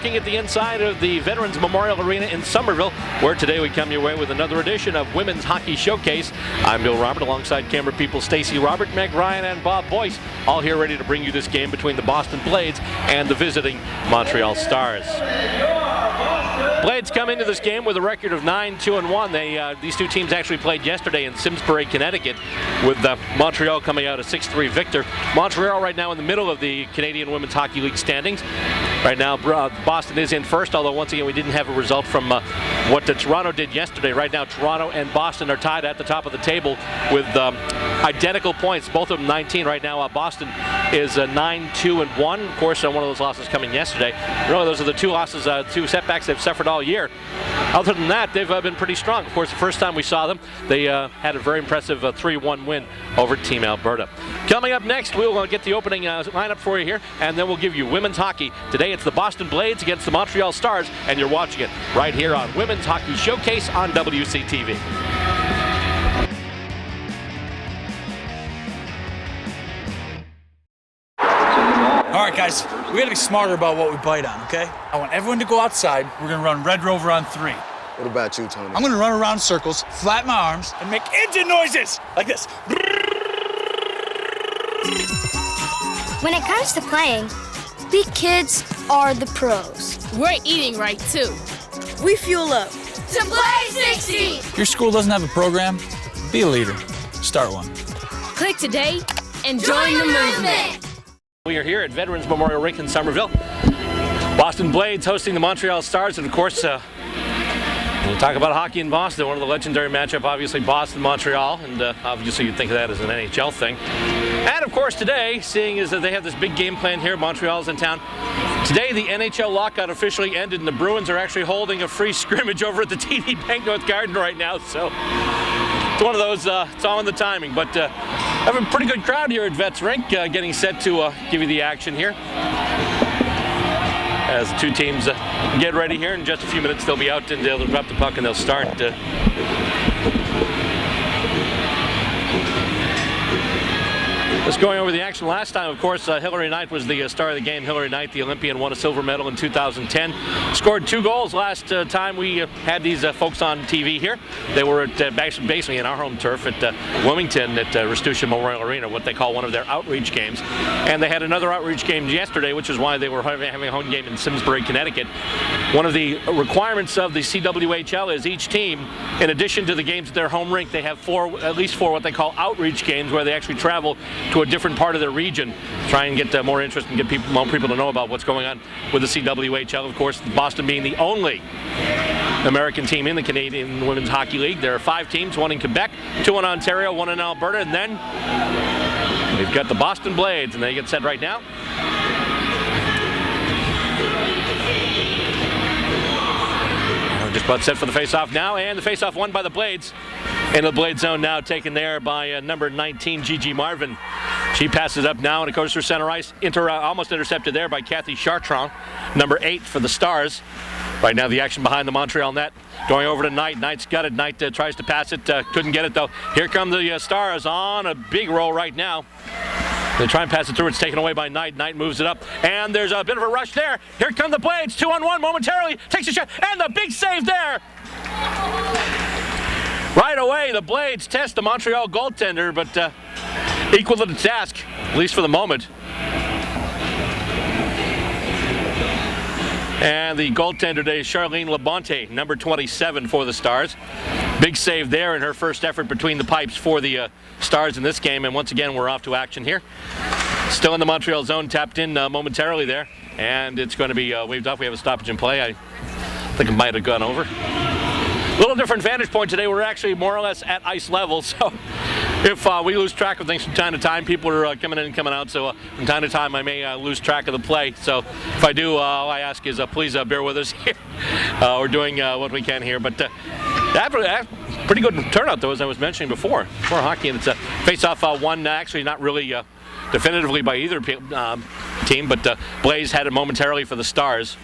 looking at the inside of the Veterans Memorial Arena in Somerville, where today we come your way with another edition of Women's Hockey Showcase. I'm Bill Robert, alongside camera people Stacy Robert, Meg Ryan, and Bob Boyce, all here ready to bring you this game between the Boston Blades and the visiting Montreal Stars. Blades come into this game with a record of 9-2-1. These two teams actually played yesterday in Simsbury, Connecticut, with Montreal coming out a 6-3 victor. Montreal right now in the middle of the Canadian Women's Hockey League standings. Right now, Boston is in first, although once again we didn't have a result from what Toronto did yesterday. Right now, Toronto and Boston are tied at the top of the table with identical points, both of them 19. Right now, Boston is 9-2-1. Of course, one of those losses coming yesterday. Really, those are the two losses, two setbacks they've suffered all year. Other than that, they've been pretty strong. Of course, the first time we saw them, they had a very impressive 3-1 win over Team Alberta. Coming up next, we'll get the opening lineup for you here, and then we'll give you women's hockey. Today, it's the Boston Blades against the Montreal Stars, and you're watching it right here on Women's Hockey Showcase on WCTV. All right, guys, we gotta be smarter about what we bite on, okay? I want everyone to go outside. We're gonna run Red Rover on 3. What about you, Tony? I'm gonna run around in circles, flat my arms, and make engine noises like this. When it comes to playing, we kids are the pros. We're eating right, too. We fuel up To play 60! Your school doesn't have a program? Be a leader. Start one. Click today and join the movement. We are here at Veterans Memorial Rink in Somerville. Boston Blades hosting the Montreal Stars, and of course, we'll talk about hockey in Boston. One of the legendary matchup, obviously Boston-Montreal, and obviously you'd think of that as an NHL thing. And of course today, seeing as that they have this big game plan here, Montreal's in town. Today the NHL lockout officially ended, and the Bruins are actually holding a free scrimmage over at the TD Bank North Garden right now. So it's one of those, it's all in the timing. But have a pretty good crowd here at Vets Rink, getting set to give you the action here. As the two teams get ready here, in just a few minutes they'll be out and they'll drop the puck and they'll start. Just going over the action last time, of course, Hilary Knight was the star of the game. Hilary Knight, the Olympian, won a silver medal in 2010. Scored 2 goals last time we had these folks on TV here. They were at basically in our home turf at Wilmington at Restutia Memorial Arena, what they call one of their outreach games. And they had another outreach game yesterday, which is why they were having a home game in Simsbury, Connecticut. One of the requirements of the CWHL is each team, in addition to the games at their home rink, they have at least four what they call outreach games, where they actually travel to a different part of their region, try and get more interest and get more people to know about what's going on with the CWHL. Of course, Boston being the only American team in the Canadian Women's Hockey League. There are 5 teams, 1 in Quebec, 2 in Ontario, 1 in Alberta, and then we've got the Boston Blades, and they get set right now. Just about set for the face-off now, and the face-off won by the Blades. In the Blade zone now, taken there by number 19, Gigi Marvin. She passes up now, and it goes through center ice, almost intercepted there by Kathy Chartrand, number 8 for the Stars. Right now, the action behind the Montreal net, going over to Knight. Knight's got it. Knight tries to pass it, couldn't get it though. Here come the Stars on a big roll right now. They try and pass it through. It's taken away by Knight. Knight moves it up, and there's a bit of a rush there. Here come the Blades, 2-on-1 momentarily. Takes a shot, and the big save there. Right away, the Blades test the Montreal goaltender, but equal to the task, at least for the moment. And the goaltender today is Charlene Labonte, number 27 for the Stars. Big save there in her first effort between the pipes for the Stars in this game. And once again, we're off to action here. Still in the Montreal zone, tapped in momentarily there. And it's going to be waved off. We have a stoppage in play. I think it might have gone over. A little different vantage point today. We're actually more or less at ice level. So if we lose track of things from time to time, people are coming in and coming out. So from time to time, I may lose track of the play. So if I do, all I ask is please bear with us here. We're doing what we can here. But pretty good turnout, though, as I was mentioning before. For hockey, and it's a face-off won, actually not really definitively by either team, but Blaze had it momentarily for the Stars.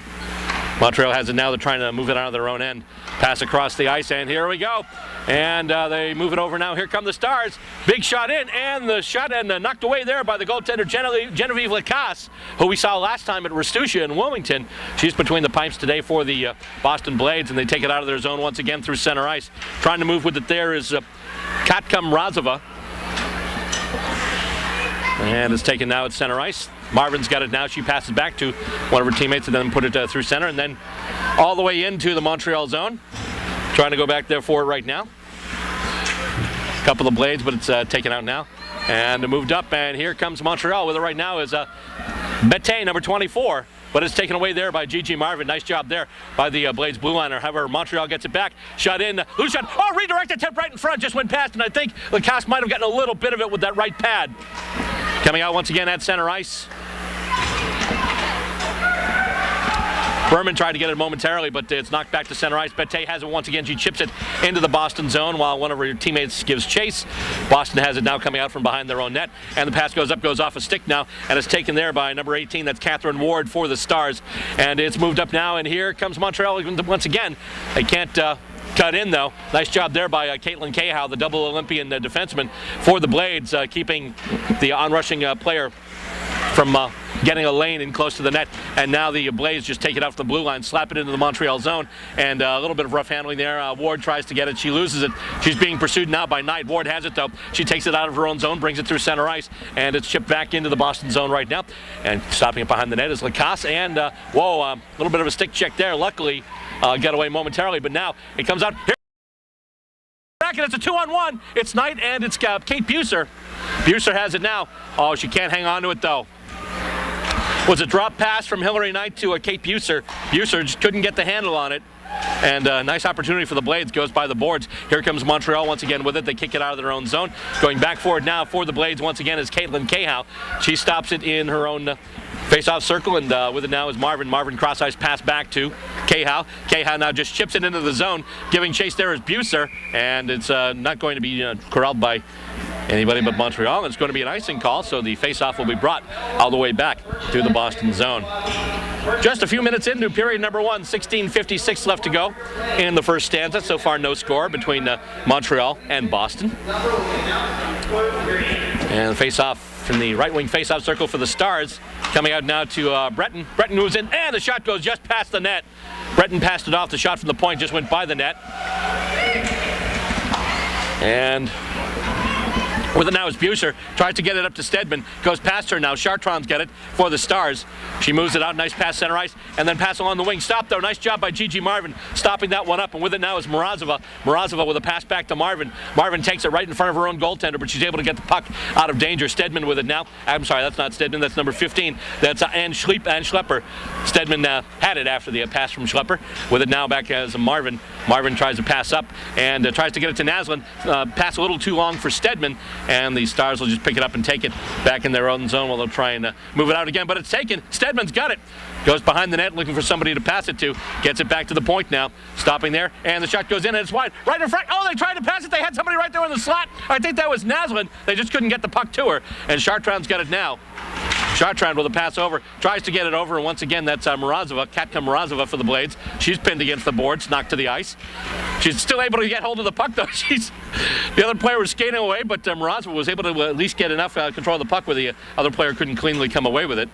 Montreal has it now. They're trying to move it out of their own end. Pass across the ice, and here we go. And they move it over now. Here come the Stars. Big shot in, and the shot and knocked away there by the goaltender Genevieve Lacasse, who we saw last time at Restutia in Wilmington. She's between the pipes today for the Boston Blades, and they take it out of their zone once again through center ice. Trying to move with it there is Katka Mrazova. And it's taken now at center ice. Marvin's got it now. She passes back to one of her teammates and then put it through center and then all the way into the Montreal zone. Trying to go back there for it right now. A couple of blades, but it's taken out now. And moved up, and here comes Montreal with it right now is Bette, number 24. But it's taken away there by Gigi Marvin. Nice job there by the Blades blue liner. However, Montreal gets it back. Shot in. Loose shot. Oh, redirected, tip right in front. Just went past, and I think Lacasse might have gotten a little bit of it with that right pad. Coming out once again at center ice. Berman tried to get it momentarily, but it's knocked back to center ice. Bette has it once again. She chips it into the Boston zone while one of her teammates gives chase. Boston has it now coming out from behind their own net. And the pass goes up, goes off a stick now, and it's taken there by number 18. That's Catherine Ward for the Stars. And it's moved up now, and here comes Montreal once again. They can't cut in, though. Nice job there by Caitlin Cahow, the double Olympian defenseman for the Blades, keeping the onrushing player from getting a lane in close to the net. And now the Blades just take it off the blue line, slap it into the Montreal zone, and a little bit of rough handling there. Ward tries to get it. She loses it. She's being pursued now by Knight. Ward has it, though. She takes it out of her own zone, brings it through center ice, and it's chipped back into the Boston zone right now. And stopping it behind the net is Lacasse. And, a little bit of a stick check there. Luckily, got away momentarily, but now it comes out. Here back, and it's a 2-on-1. It's Knight, and it's Kate Buser. Buser has it now. Oh, she can't hang on to it, though. Was a drop pass from Hillary Knight to Kate Buser. Buser just couldn't get the handle on it. And a nice opportunity for the Blades, goes by the boards. Here comes Montreal once again with it. They kick it out of their own zone. Going back for it now for the Blades once again is Caitlin Cahow. She stops it in her own face-off circle, and with it now is Marvin. Marvin cross-ice pass back to Cahow. Cahow now just chips it into the zone. Giving chase there is Buser, and it's not going to be corralled by anybody but Montreal. It's going to be an icing call, so the face-off will be brought all the way back to the Boston zone. Just a few minutes into period number 1, 16:56 left to go in the first stanza. So far, no score between Montreal and Boston. And the face-off from the right-wing face-off circle for the Stars. Coming out now to Breton. Breton moves in, and the shot goes just past the net. Breton passed it off. The shot from the point just went by the net. And with it now is Buser. Tries to get it up to Stedman. Goes past her now. Chartron's got it for the Stars. She moves it out. Nice pass center ice. And then pass along the wing. Stop, though. Nice job by Gigi Marvin stopping that one up. And with it now is Mrazova. Mrazova with a pass back to Marvin. Marvin takes it right in front of her own goaltender, but she's able to get the puck out of danger. Stedman with it now. I'm sorry, that's not Stedman. That's number 15. That's Ann Schlepper. Stedman had it after the pass from Schlepper. With it now back as Marvin. Marvin tries to pass up and tries to get it to Naslund. Pass a little too long for Stedman. And the Stars will just pick it up and take it back in their own zone while they'll try and move it out again. But it's taken. Stedman's got it. Goes behind the net looking for somebody to pass it to. Gets it back to the point now. Stopping there. And the shot goes in and it's wide. Right in front. Oh, they tried to pass it. They had somebody right there in the slot. I think that was Naslund. They just couldn't get the puck to her. And Chartron's got it now. Chartrand with a pass over, tries to get it over, and once again that's Mrazova, Katka Mrazova for the Blades. She's pinned against the boards, knocked to the ice. She's still able to get hold of the puck, though. The other player was skating away, but Mrazova was able to at least get enough control of the puck where the other player couldn't cleanly come away with it.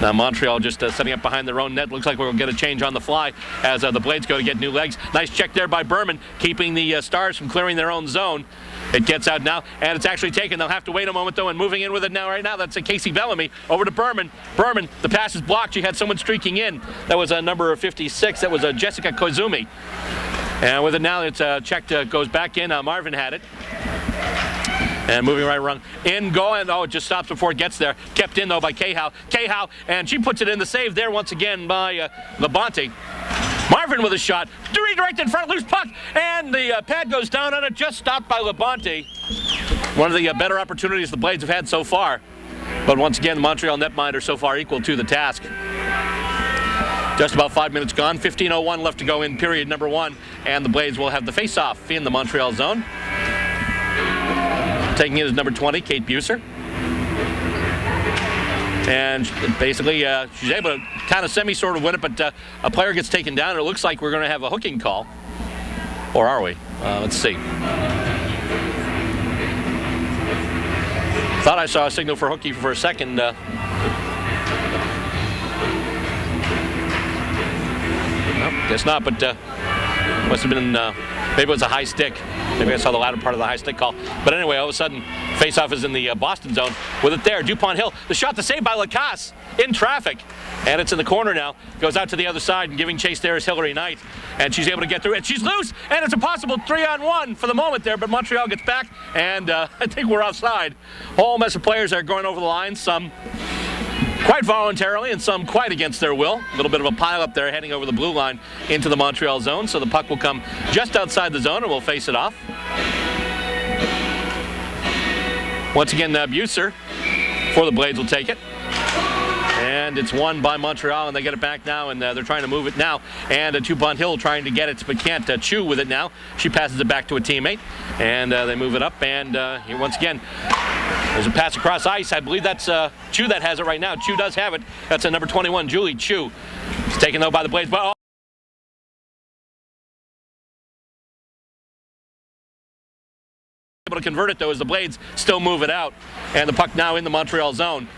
Now Montreal just setting up behind their own net. Looks like we'll get a change on the fly as the Blades go to get new legs. Nice check there by Berman, keeping the Stars from clearing their own zone. It gets out now, and it's actually taken. They'll have to wait a moment, though, and moving in with it now right now. That's Casey Bellamy over to Berman. Berman, the pass is blocked. She had someone streaking in. That was number 56. That was Jessica Koizumi. And with it now, it's checked, goes back in. Marvin had it. And moving right around. In, going. Oh, it just stops before it gets there. Kept in, though, by Cahow. Cahow, and she puts it in the save there once again by Labonte. Marvin with a shot. Redirected in front, loose puck. And the pad goes down on it, just stopped by Labonte. One of the better opportunities the Blades have had so far. But once again, the Montreal netminder so far equal to the task. Just about 5 minutes gone. 15:01 left to go in period number 1. And the Blades will have the face-off in the Montreal zone. Taking it is number 20, Kate Buser. And basically, she's able to kind of sort of win it, but a player gets taken down, and it looks like we're going to have a hooking call. Or are we? Let's see. Thought I saw a signal for hooking for a second. Nope, guess not, but must have been, maybe it was a high stick. Maybe I saw the latter part of the high stick call. But anyway, all of a sudden, faceoff is in the Boston zone with it there. DuPont Hill, the shot to save by Lacasse in traffic. And it's in the corner now. Goes out to the other side, and giving chase there is Hillary Knight. And she's able to get through, and she's loose, and it's a possible 3-on-1 for the moment there, but Montreal gets back, and I think we're offside. Whole mess of players are going over the line, some quite voluntarily and some quite against their will. A little bit of a pile up there heading over the blue line into the Montreal zone, so the puck will come just outside the zone, and we'll face it off. Once again, Buser for the Blades will take it. And it's won by Montreal, and they get it back now, and they're trying to move it now. And DuPont Hill trying to get it, but can't chew with it now. She passes it back to a teammate, and they move it up. And here once again, there's a pass across ice. I believe that's Chu that has it right now. Chu does have it. That's a number 21, Julie Chu. It's taken though by the Blades. But able to convert it though as the Blades still move it out, and the puck now in the Montreal zone.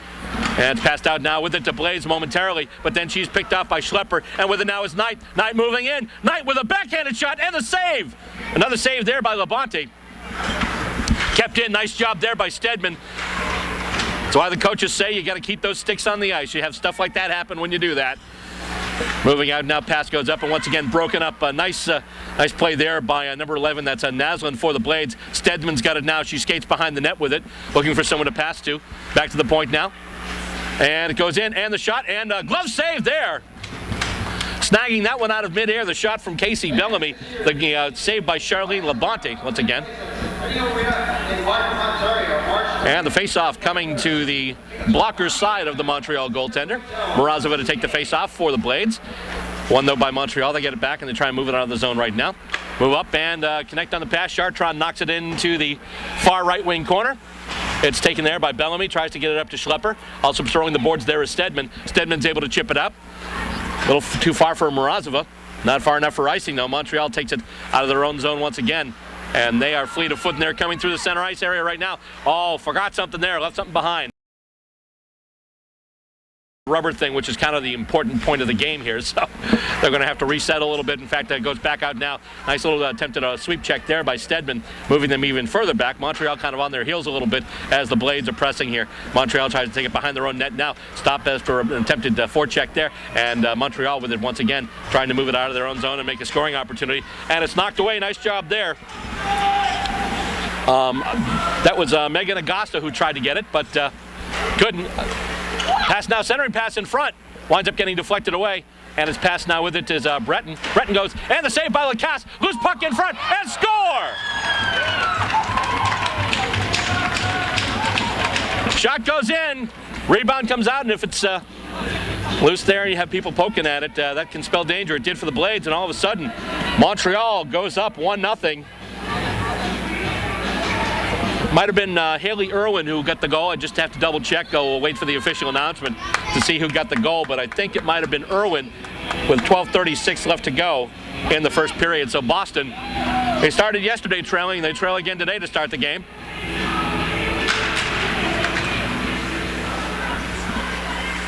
And it's passed out now with it to Blades momentarily, but then she's picked up by Schlepper, and with it now is Knight. Knight moving in. Knight with a backhanded shot and a save. Another save there by Labonte. Kept in. Nice job there by Stedman. That's why the coaches say you got to keep those sticks on the ice. You have stuff like that happen when you do that. Moving out now, pass goes up, and once again broken up. Nice play there by number 11. That's Naslin for the Blades. Stedman's got it now. She skates behind the net with it, looking for someone to pass to. Back to the point now. And it goes in, and the shot, and glove save there. Snagging that one out of midair, the shot from Casey Bellamy. The save by Charlene Labonte once again. And the face-off coming to the blocker's side of the Montreal goaltender. Morozova to take the face-off for the Blades. One though by Montreal. They get it back, and they try and move it out of the zone right now. Move up and connect on the pass. Chartron knocks it into the far right wing corner. It's taken there by Bellamy, tries to get it up to Schlepper. Also throwing the boards there is Stedman. Stedman's able to chip it up. A little too far for Morozova. Not far enough for icing, though. Montreal takes it out of their own zone once again. And they are fleet of foot, and they're coming through the center ice area right now. Oh, forgot something there. Left something behind. Rubber thing, which is kind of the important point of the game here, so they're going to have to reset a little bit. In fact, it goes back out now. Nice little attempt at a sweep check there by Stedman, moving them even further back. Montreal kind of on their heels a little bit as the Blades are pressing here. Montreal tries to take it behind their own net now. Stopped as for an attempted forecheck there, and Montreal with it once again, trying to move it out of their own zone and make a scoring opportunity, and it's knocked away. Nice job there. That was Megan Agasta who tried to get it, but couldn't. Pass now, centering pass in front. Winds up getting deflected away. And his pass now with it is Breton. Breton goes, and the save by Lacasse. Loose puck in front, and score! Shot goes in. Rebound comes out, and if it's loose there and you have people poking at it, that can spell danger. It did for the Blades, and all of a sudden, Montreal goes up 1-0. Might have been Haley Irwin who got the goal. I just have to double check. We'll wait for the official announcement to see who got the goal, but I think it might have been Irwin with 12:36 left to go in the first period. So Boston, they started yesterday trailing. They trail again today to start the game.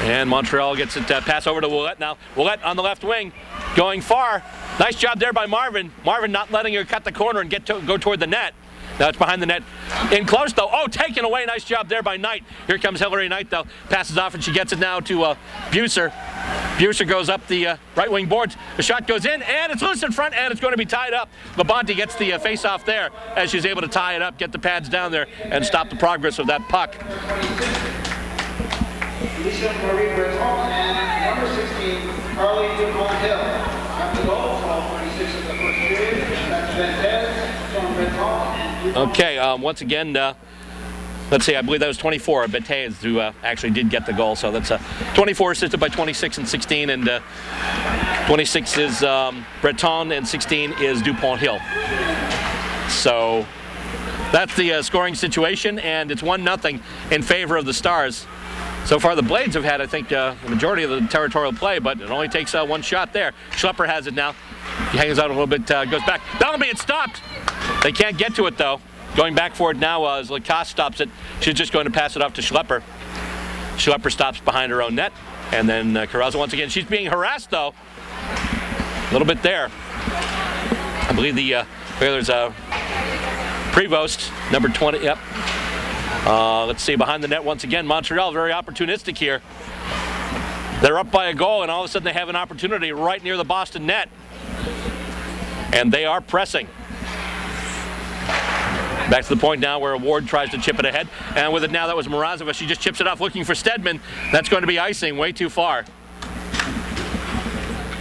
And Montreal gets it pass over to Willett now. Willett on the left wing, going far. Nice job there by Marvin. Marvin not letting her cut the corner and go toward the net. Now it's behind the net. In close, though. Oh, taken away. Nice job there by Knight. Here comes Hillary Knight, though. Passes off, and she gets it now to Buser. Buser goes up the right wing boards. The shot goes in, and it's loose in front, and it's going to be tied up. Labonte gets the face-off there as she's able to tie it up, get the pads down there, and stop the progress of that puck. Marie Breton and number 16, Carly DuPont Hill. After goal, 12:26 of the first period. That's Ventez from Breton. Okay, once again, let's see, I believe that was 24. Betez who actually did get the goal, so that's 24 assisted by 26 and 16, and 26 is Breton, and 16 is DuPont Hill. So that's the scoring situation, and it's 1-0 in favor of the Stars. So far, the Blades have had, I think, the majority of the territorial play, but it only takes one shot there. Schlepper has it now. He hangs out a little bit, goes back. Bellamy, it stopped. They can't get to it, though. Going back for it now as Lacoste stops it. She's just going to pass it off to Schlepper. Schlepper stops behind her own net. And then Carrazzo once again. She's being harassed, though. A little bit there. I believe the Whalers Prevost, number 20. Yep. Let's see, behind the net once again. Montreal, very opportunistic here. They're up by a goal, and all of a sudden they have an opportunity right near the Boston net. And they are pressing. Back to the point now where Ward tries to chip it ahead. And with it now, that was Morozova. She just chips it off looking for Stedman. That's going to be icing way too far.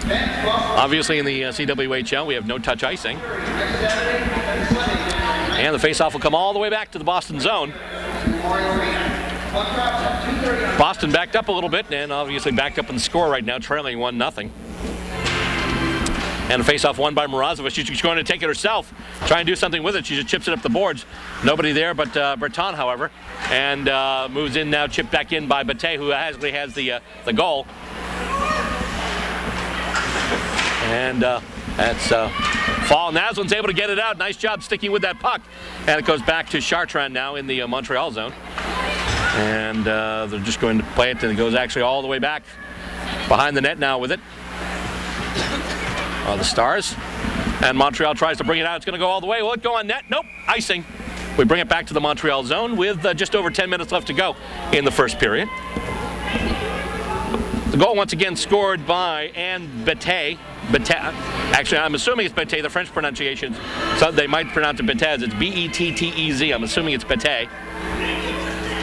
Obviously in the CWHL, we have no-touch icing. And the face-off will come all the way back to the Boston zone. Boston backed up a little bit and obviously backed up in the score right now, trailing 1-0. And a face-off won by Morozova. She's going to take it herself, try and do something with it. She just chips it up the boards. Nobody there but Breton, however. And moves in now, chipped back in by Bate, who actually has the goal. And that's Fall. Naslin's able to get it out. Nice job sticking with that puck. And it goes back to Chartrand now in the Montreal zone. And they're just going to play it, and it goes actually all the way back behind the net now with it. The Stars. And Montreal tries to bring it out. It's going to go all the way. Will it go on net? Nope. Icing. We bring it back to the Montreal zone with just over 10 minutes left to go in the first period. The goal once again scored by Anne Bate. Actually, I'm assuming it's Bate, the French pronunciation. So they might pronounce it Betez. It's B-E-T-T-E-Z. I'm assuming it's Bate.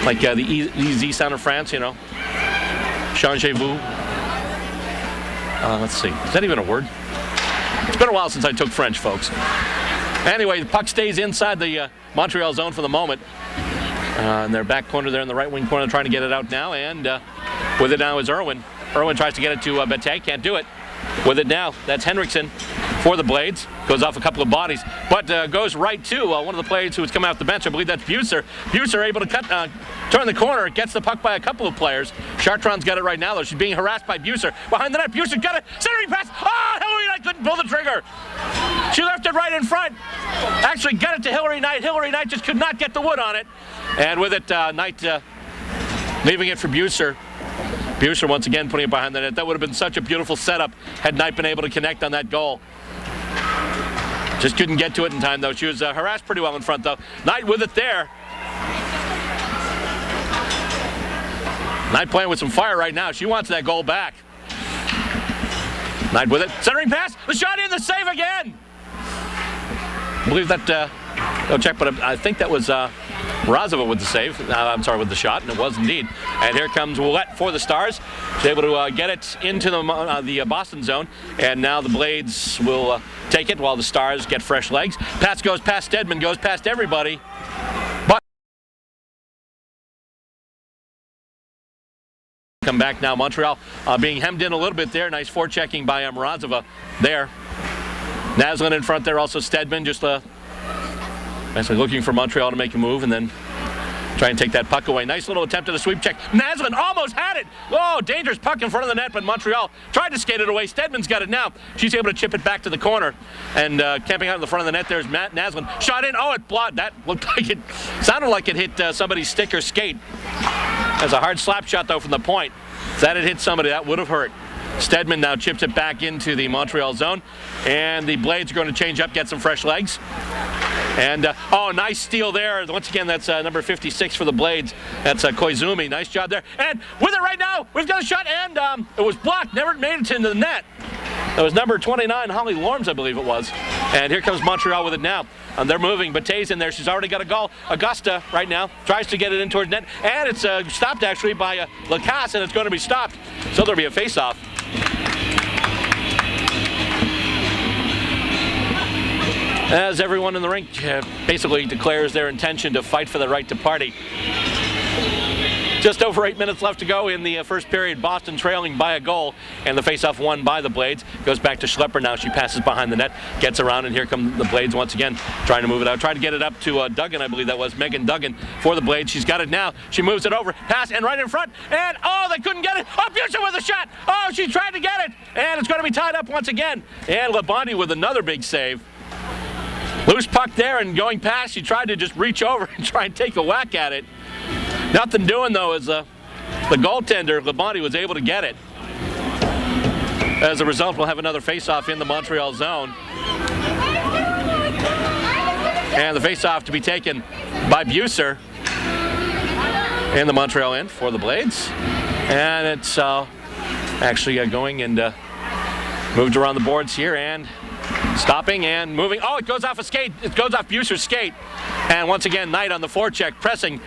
Like the E-Z sound of France, you know. Changez-vous. Let's see. Is that even a word? It's been a while since I took French, folks. Anyway, the puck stays inside the Montreal zone for the moment. In their back corner there in the right wing corner, trying to get it out now. And with it now is Irwin. Irwin tries to get it to Bate. Can't do it. With it now, that's Henriksen for the Blades. Goes off a couple of bodies, but goes right to one of the players who was coming off the bench. I believe that's Buser. Buser able to turn the corner, gets the puck by a couple of players. Chartrand's got it right now, though. She's being harassed by Buser. Behind the net, Buser got it. Centering pass. Oh, Hillary Knight couldn't pull the trigger. She left it right in front. Actually got it to Hillary Knight. Hillary Knight just could not get the wood on it. And with it, Knight leaving it for Buser. Buser once again putting it behind the net. That would have been such a beautiful setup had Knight been able to connect on that goal. Just couldn't get to it in time, though. She was harassed pretty well in front, though. Knight with it there. Knight playing with some fire right now. She wants that goal back. Knight with it. Centering pass. The shot in, the save again. I believe that, I'll check, but I think that was Razova with the save. I'm sorry, with the shot, and it was indeed. And here comes Willette for the Stars. She's able to get it into the Boston zone, and now the Blades will take it while the Stars get fresh legs. Pass goes past Stedman, goes past everybody. But come back now. Montreal being hemmed in a little bit there. Nice forechecking by Razova there. Naslin in front there, also Stedman just basically looking for Montreal to make a move and then try and take that puck away. Nice little attempt at a sweep check. Naslin almost had it. Oh, dangerous puck in front of the net, but Montreal tried to skate it away. Stedman's got it now. She's able to chip it back to the corner. And camping out in the front of the net, there's Matt Naslin. Shot in. Oh, it blocked. That looked like it sounded like it hit somebody's stick or skate. That's a hard slap shot, though, from the point. If that had hit somebody, that would have hurt. Stedman now chips it back into the Montreal zone. And the Blades are going to change up, get some fresh legs. And, oh, nice steal there. Once again, that's number 56 for the Blades. That's Koizumi. Nice job there. And with it right now, we've got a shot, and it was blocked. Never made it into the net. That was number 29, Holly Lorms, I believe it was. And here comes Montreal with it now. And they're moving. Bate's in there. She's already got a goal. Augusta right now tries to get it in towards net. And it's stopped, actually, by Lacasse, and it's going to be stopped. So there'll be a face-off. As everyone in the rink basically declares their intention to fight for the right to party. Just over 8 minutes left to go in the first period. Boston trailing by a goal, and the faceoff won by the Blades. Goes back to Schlepper now. She passes behind the net, gets around, and here come the Blades once again, trying to move it out. Trying to get it up to Duggan, I believe that was Megan Duggan for the Blades. She's got it now. She moves it over, pass, and right in front, and oh, they couldn't get it. Oh, Buser with a shot. Oh, she tried to get it, and it's going to be tied up once again. And Labonte with another big save. Loose puck there, and going past, she tried to just reach over and try and take a whack at it. Nothing doing, though, as the goaltender, Labonte, was able to get it. As a result, we'll have another face-off in the Montreal zone. And the face-off to be taken by Buser in the Montreal end for the Blades. And it's actually going and moved around the boards here and stopping and moving. Oh, it goes off a skate. It goes off Buser's skate. And once again, Knight on the forecheck, pressing,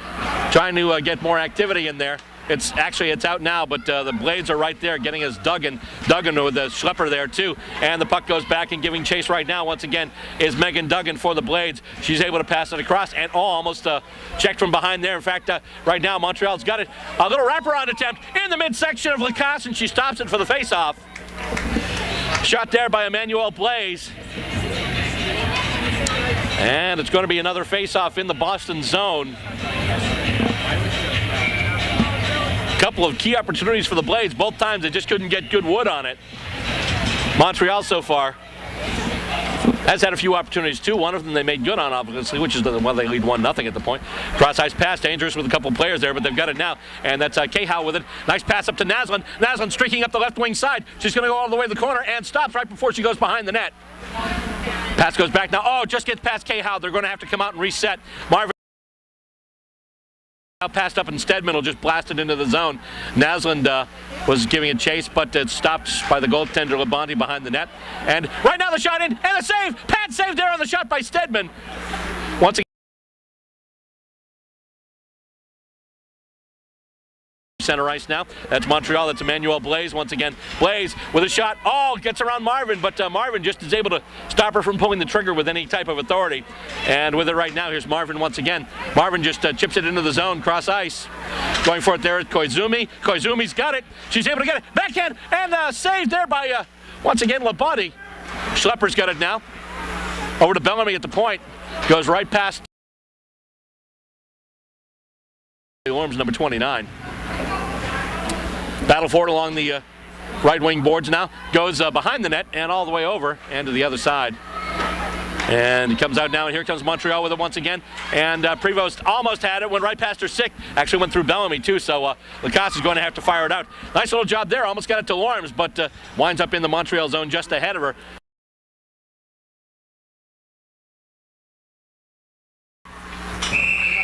trying to get more activity in there. It's out now, but the Blades are right there, getting us Duggan with the Schlepper there too. And the puck goes back, and giving chase right now, once again, is Megan Duggan for the Blades. She's able to pass it across, and almost checked from behind there. In fact, right now, Montreal's got it. A little wraparound attempt in the midsection of Lacasse, and she stops it for the faceoff. Shot there by Emmanuel Blaze. And it's going to be another face-off in the Boston zone. Couple of key opportunities for the Blades. Both times they just couldn't get good wood on it. Montreal so far has had a few opportunities too. One of them they made good on, obviously, which is the one they lead 1-0 at the point. Cross-ice pass, dangerous with a couple of players there, but they've got it now. And that's Cahow with it. Nice pass up to Naslund. Naslund streaking up the left wing side. She's going to go all the way to the corner and stops right before she goes behind the net. Pass goes back now. Oh, just gets past Cahow. They're going to have to come out and reset. Marvin now passed up, and Stedman will just blast it into the zone. Naslund was giving a chase, but it's stopped by the goaltender Labonte behind the net. And right now the shot in, and a save! Pad save there on the shot by Stedman. Once again, center ice now. That's Montreal. That's Emmanuel Blaze once again. Blaze with a shot. Oh, gets around Marvin, but Marvin just is able to stop her from pulling the trigger with any type of authority. And with it right now, here's Marvin once again. Marvin just chips it into the zone, cross ice. Going for it there is Koizumi. Koizumi's got it. She's able to get it. Backhand and saved there by, once again, Labonte. Schlepper's got it now. Over to Bellamy at the point. Goes right past Orms, number 29. Battle for it along the right wing boards now. Goes behind the net and all the way over and to the other side. And he comes out now, and here comes Montreal with it once again. And Prevost almost had it, went right past her stick. Actually went through Bellamy too, so Lacasse is going to have to fire it out. Nice little job there, almost got it to Lorms, but winds up in the Montreal zone just ahead of her.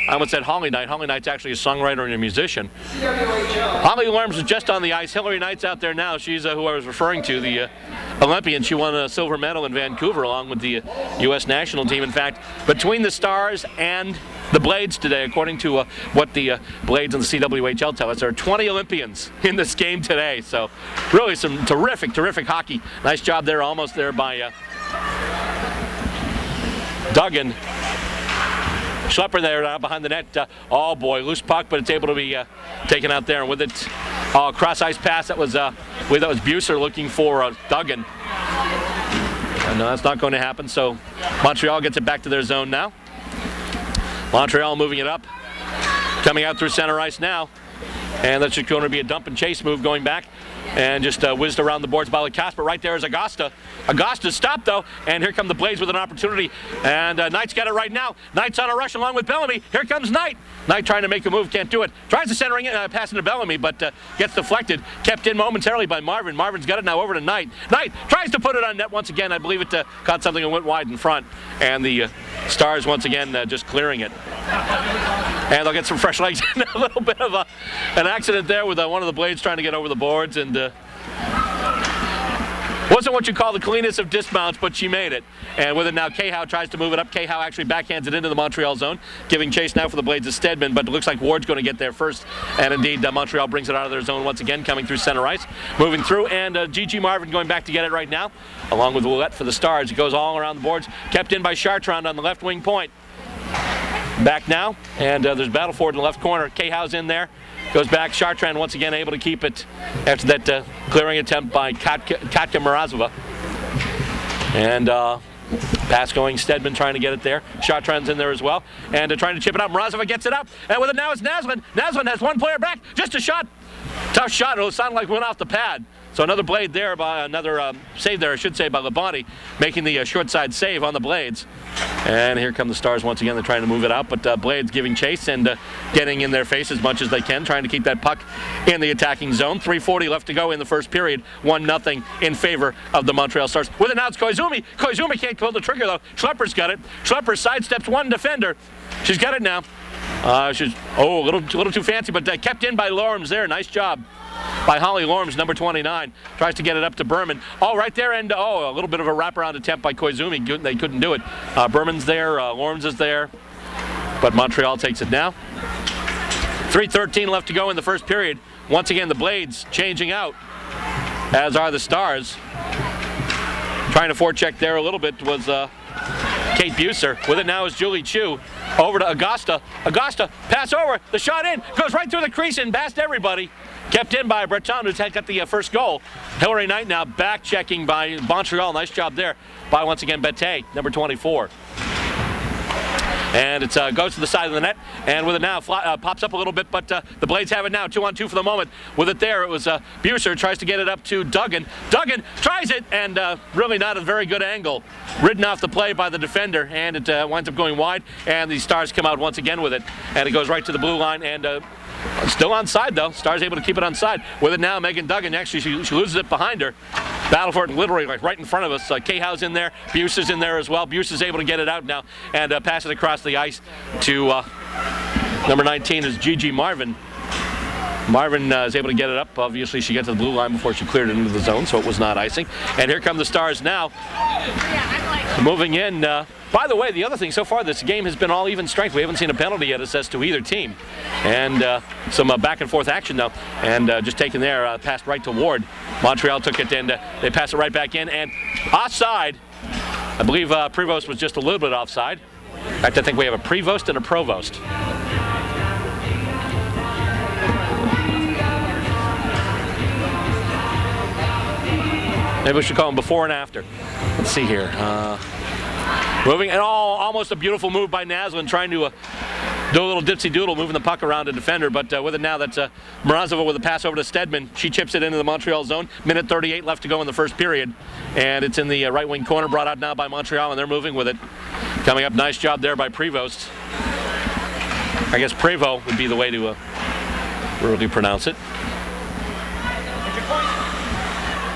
I almost said Holly Knight. Holly Knight's actually a songwriter and a musician. CWHL. Holly Lorms is just on the ice. Hillary Knight's out there now. She's who I was referring to, the Olympian. She won a silver medal in Vancouver along with the U.S. national team. In fact, between the Stars and the Blades today, according to what the Blades and the CWHL tell us, there are 20 Olympians in this game today. So really some terrific hockey. Nice job there, almost there by Duggan. Schlepper there behind the net. Oh boy, loose puck, but it's able to be taken out there. And with it, cross ice pass. That was Buser looking for Duggan. And that's not going to happen. So Montreal gets it back to their zone now. Montreal moving it up, coming out through center ice now. And that's just going to be a dump and chase move going back. And just whizzed around the boards by Lacasse, but right there is Augusta. Augusta's stopped though, and here come the Blades with an opportunity. And Knight's got it right now. Knight's on a rush along with Bellamy. Here comes Knight. Knight trying to make a move, can't do it. Tries to centering it, passing to Bellamy, but gets deflected. Kept in momentarily by Marvin. Marvin's got it now over to Knight. Knight tries to put it on net once again. I believe it caught something and went wide in front. And the Stars once again just clearing it. And they'll get some fresh legs. A little bit of an accident there with one of the Blades trying to get over the boards, and wasn't what you call the cleanest of dismounts, but she made it. And with it now, Cahow tries to move it up. Cahow actually backhands it into the Montreal zone, giving chase now for the Blades of Stedman, but it looks like Ward's going to get there first. And indeed, Montreal brings it out of their zone once again, coming through center ice, moving through, and Gigi Marvin going back to get it right now, along with Willette for the Stars. It goes all around the boards, kept in by Chartrand on the left wing point. Back now, and there's battle for it in the left corner. Cahow's in there, Goes back. Chartrand once again able to keep it after that clearing attempt by Katka Mrazova. And pass going. Stedman trying to get it there. Chartrand's in there as well. And trying to chip it up. Mrazova gets it up. And with it now it's Naslund. Naslund has one player back. Just a shot. Tough shot. It sounded like it went off the pad. So another blade there by another save there, I should say, by Labonte, making the short side save on the Blades. And here come the Stars once again. They're trying to move it out, but Blades giving chase and getting in their face as much as they can, trying to keep that puck in the attacking zone. 3:40 left to go in the first period. 1-0 in favor of the Montreal Stars. With it now, it's Koizumi. Koizumi can't pull the trigger, though. Schlepper's got it. Schlepper sidesteps one defender. She's got it now. She's a little too fancy, but kept in by Lorms there. Nice job by Holly Lorms, number 29. Tries to get it up to Berman. Oh, right there, and a little bit of a wraparound attempt by Koizumi. They couldn't do it. Berman's there, Lorms is there, but Montreal takes it now. 3:13 left to go in the first period. Once again, the Blades changing out, as are the Stars. Trying to forecheck there a little bit was Kate Buser. With it now is Julie Chu. Over to Augusta. Augusta, pass over. The shot in. Goes right through the crease and past everybody. Kept in by Breton, who's got the first goal. Hillary Knight now back checking by Montreal. Nice job there by, once again, Bette, number 24. And it goes to the side of the net. And with it now, pops up a little bit, but the Blades have it now. 2-on-2 for the moment. With it there, it was Buser tries to get it up to Duggan. Duggan tries it, and really not a very good angle. Ridden off the play by the defender, and it winds up going wide. And the Stars come out once again with it. And it goes right to the blue line, and still onside, though. Stars able to keep it onside. With it now, Megan Duggan. Actually, she loses it behind her. Battle for it literally like right in front of us. Cahill's in there. Buser's in there as well. Buser's able to get it out now and pass it across the ice to number 19 is Gigi Marvin. Marvin is able to get it up. Obviously, she gets to the blue line before she cleared it into the zone, so it was not icing. And here come the Stars now. Moving in. By the way, the other thing, so far this game has been all even strength. We haven't seen a penalty yet assessed to either team. And some back and forth action though. And just taken there, passed right to Ward. Montreal took it and they pass it right back in. And offside, I believe Prevost was just a little bit offside. In fact, I think we have a Prevost and a Provost. Maybe we should call them before and after. Let's see here. Moving, and almost a beautiful move by Naslund, trying to do a little dipsy-doodle, moving the puck around a defender. But with it now, that's Mrazova with a pass over to Stedman. She chips it into the Montreal zone. Minute 38 left to go in the first period. And it's in the right wing corner, brought out now by Montreal, and they're moving with it. Coming up, nice job there by Prevost. I guess Prevo would be the way to really pronounce it.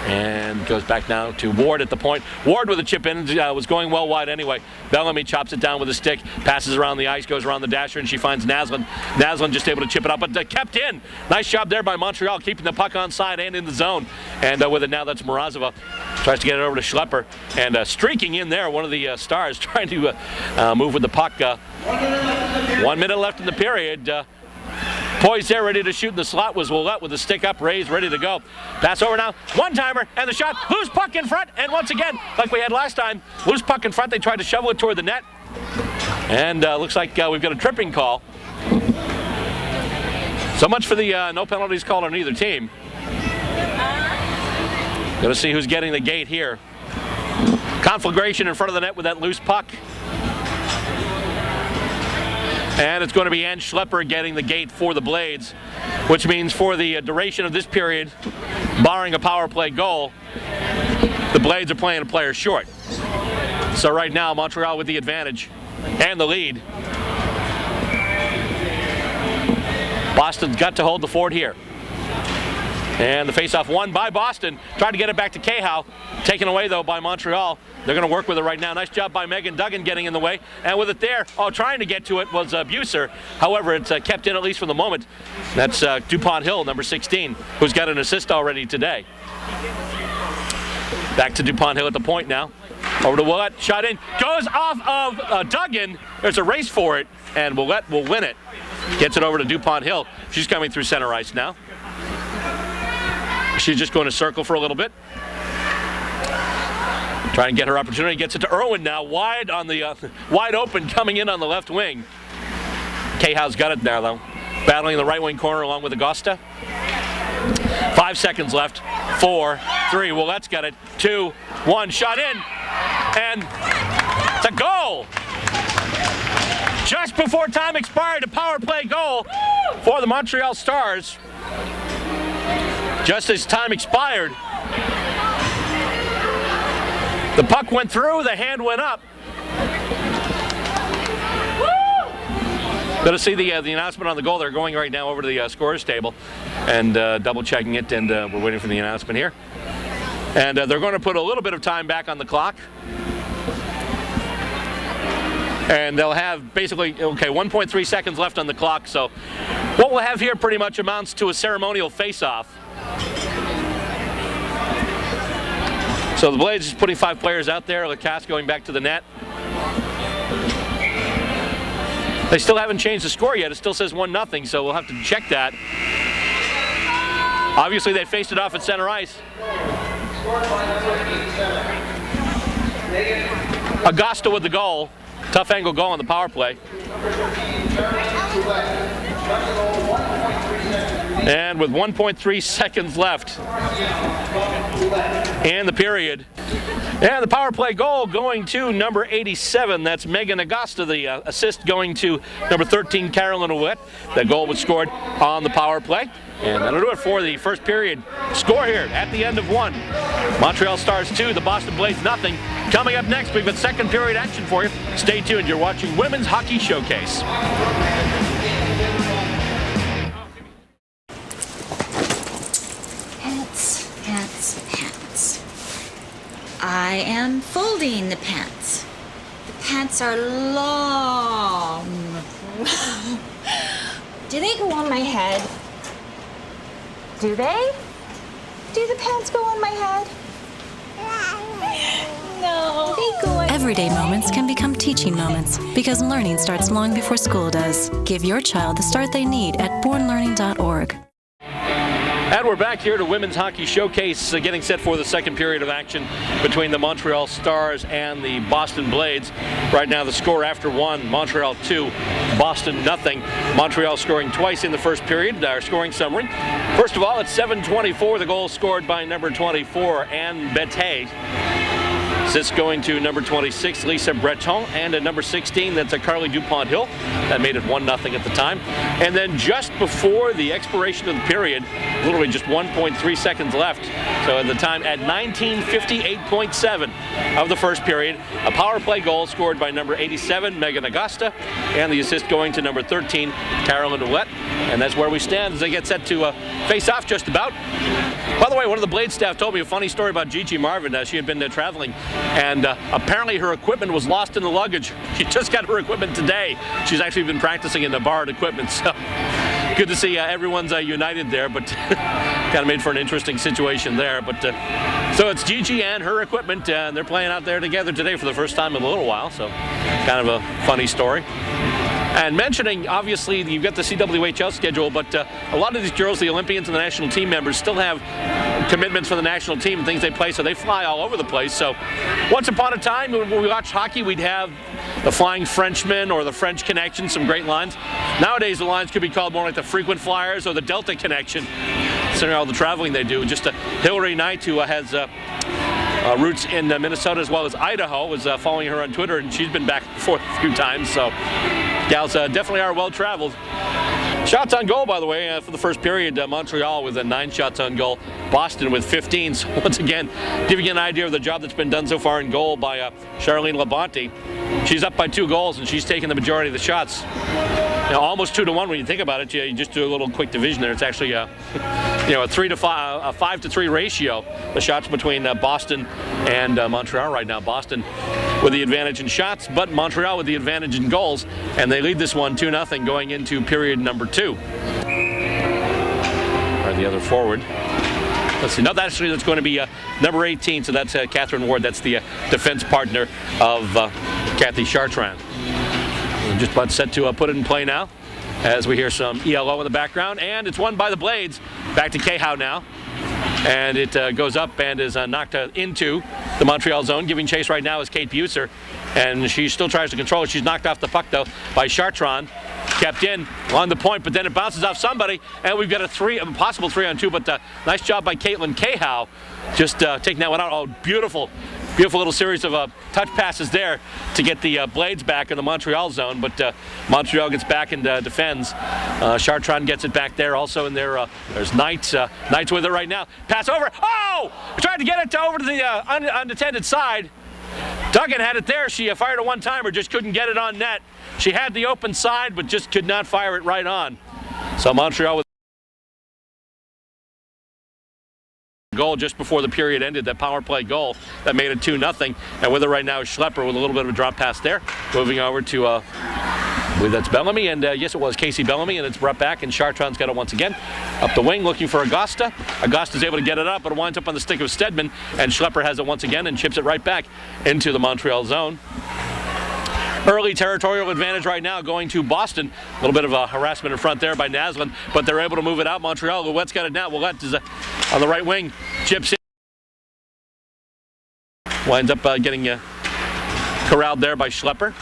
And goes back now to Ward at the point. Ward with a chip in, was going well wide anyway. Bellamy chops it down with a stick, passes around the ice, goes around the dasher, and she finds Naslund. Naslund just able to chip it up, but kept in. Nice job there by Montreal, keeping the puck on side and in the zone. And with it now, that's Mrazova. Tries to get it over to Schlepper. And streaking in there, one of the Stars trying to move with the puck. 1 minute left in the period. Poised there, ready to shoot in the slot was Willette with the stick up, raised, ready to go. Pass over now, one-timer, and the shot, loose puck in front, and once again, like we had last time, loose puck in front, they tried to shovel it toward the net. And looks like we've got a tripping call. So much for the no penalties called on either team. Gonna see who's getting the gate here. Conflagration in front of the net with that loose puck. And it's going to be Ann Schlepper getting the gate for the Blades, which means for the duration of this period, barring a power play goal, the Blades are playing a player short. So right now, Montreal with the advantage and the lead. Boston's got to hold the fort here. And the faceoff won by Boston. Tried to get it back to Cahill. Taken away, though, by Montreal. They're going to work with it right now. Nice job by Megan Duggan getting in the way. And with it there, trying to get to it was Buser. However, it's kept in, at least for the moment. That's DuPont Hill, number 16, who's got an assist already today. Back to DuPont Hill at the point now. Over to Willette. Shot in. Goes off of Duggan. There's a race for it. And Willette will win it. Gets it over to DuPont Hill. She's coming through center ice now. She's just going to circle for a little bit. Try and get her opportunity. Gets it to Irwin now. Wide on the wide open, coming in on the left wing. Cahill's got it there though. battling in the right wing corner along with Augusta. 5 seconds left. 4, 3, well, let's get it. 2, 1, shot in, and it's a goal. Just before time expired, a power play goal for the Montreal Stars. Just as time expired, the puck went through, the hand went up. Going to see the announcement on the goal. They're going right now over to the scorer's table and double checking it, and we're waiting for the announcement here. And they're going to put a little bit of time back on the clock. And they'll have basically, 1.3 seconds left on the clock. So what we'll have here pretty much amounts to a ceremonial face-off. So the Blades is putting 5 players out there. Telecast going back to the net. They still haven't changed the score yet. It still says 1-0, so we'll have to check that. Obviously, they faced it off at center ice. Augusta with the goal. Tough angle goal on the power play. And with 1.3 seconds left in the period. And the power play goal going to number 87. That's Megan Augusta. The assist going to number 13, Carolyn Ouellette. That goal was scored on the power play. And that'll do it for the first period. Score here at the end of 1. Montreal Stars 2, the Boston Blades 0. Coming up next, we've got second period action for you. Stay tuned. You're watching Women's Hockey Showcase. Pants. I am folding the pants. The pants are long. Do they go on my head? Do they? Do the pants go on my head? No. They go on. Everyday moments can become teaching moments because learning starts long before school does. Give your child the start they need at bornlearning.org. And we're back here to Women's Hockey Showcase, getting set for the second period of action between the Montreal Stars and the Boston Blades. Right now the score after 1, Montreal 2, Boston 0. Montreal scoring twice in the first period. Our scoring summary. First of all, at 7:24, the goal scored by number 24, Anne Bette. Assist going to number 26, Lisa Breton, and at number 16, that's a Carly Dupont-Hill. That made it 1-0 at the time. And then just before the expiration of the period, literally just 1.3 seconds left. So at the time, at 19:58.7 of the first period, a power play goal scored by number 87, Megan Augusta, and the assist going to number 13, Carolyn Ouellette. And that's where we stand as they get set to face off just about. By the way, one of the Blade staff told me a funny story about Gigi Marvin. She had been traveling, and apparently her equipment was lost in the luggage. She just got her equipment today. She's actually been practicing in the borrowed equipment, so good to see everyone's united there, but kind of made for an interesting situation there. But so it's Gigi and her equipment, and they're playing out there together today for the first time in a little while, so kind of a funny story. And mentioning, obviously, you've got the CWHL schedule, but a lot of these girls, the Olympians and the national team members, still have commitments for the national team and things they play, so they fly all over the place. So once upon a time, when we watched hockey, we'd have the Flying Frenchman or the French Connection, some great lines. Nowadays, the lines could be called more like the Frequent Flyers or the Delta Connection, considering all the traveling they do. Just Hillary Knight, who has roots in Minnesota as well as Idaho, was following her on Twitter, and she's been back and forth a few times, so gals definitely are well traveled. Shots on goal, by the way, for the first period, Montreal with 9 shots on goal, Boston with 15. So once again, giving you an idea of the job that's been done so far in goal by Charlene Labonte. She's up by 2 goals, and she's taking the majority of the shots. Now, almost 2-1 when you think about it. You just do a little quick division there. It's actually a 5-to-3 ratio. The shots between Boston and Montreal right now. Boston with the advantage in shots, but Montreal with the advantage in goals, and they lead this one 2-0 going into period number 2. Or the other forward. Let's see. No, that's going to be number 18. So that's Catherine Ward. That's the defense partner of Kathy Chartrand. We're just about set to put it in play now, as we hear some ELO in the background, and it's won by the Blades. Back to Cahow now, and it goes up and is knocked into the Montreal zone. Giving chase right now is Kate Buser, and she still tries to control it. She's knocked off the puck though by Chartrand, kept in on the point, but then it bounces off somebody, and we've got a possible 3-on-2, but nice job by Caitlin Cahow, just taking that one out. Oh, beautiful little series of touch passes there to get the Blades back in the Montreal zone, but Montreal gets back and defends. Chartrand gets it back there also in there. There's Knight. Knight's with it right now. Pass over. Oh! Tried to get it over to the unattended side. Duggan had it there. She fired a one-timer, just couldn't get it on net. She had the open side, but just could not fire it right on. So Montreal with goal just before the period ended, that power play goal that made it 2-0. And with it right now is Schlepper with a little bit of a drop pass there. Moving over to, I believe that's Bellamy, and yes, it was Casey Bellamy, and it's brought back, and Chartrand's got it once again. Up the wing, looking for Augusta. Augusta's able to get it up, but it winds up on the stick of Stedman, and Schlepper has it once again and chips it right back into the Montreal zone. Early territorial advantage right now going to Boston. A little bit of a harassment in front there by Naslund, but they're able to move it out. Montreal, Ouellette's got it now. Ouellette is on the right wing, chips in. Winds up getting corralled there by Schlepper.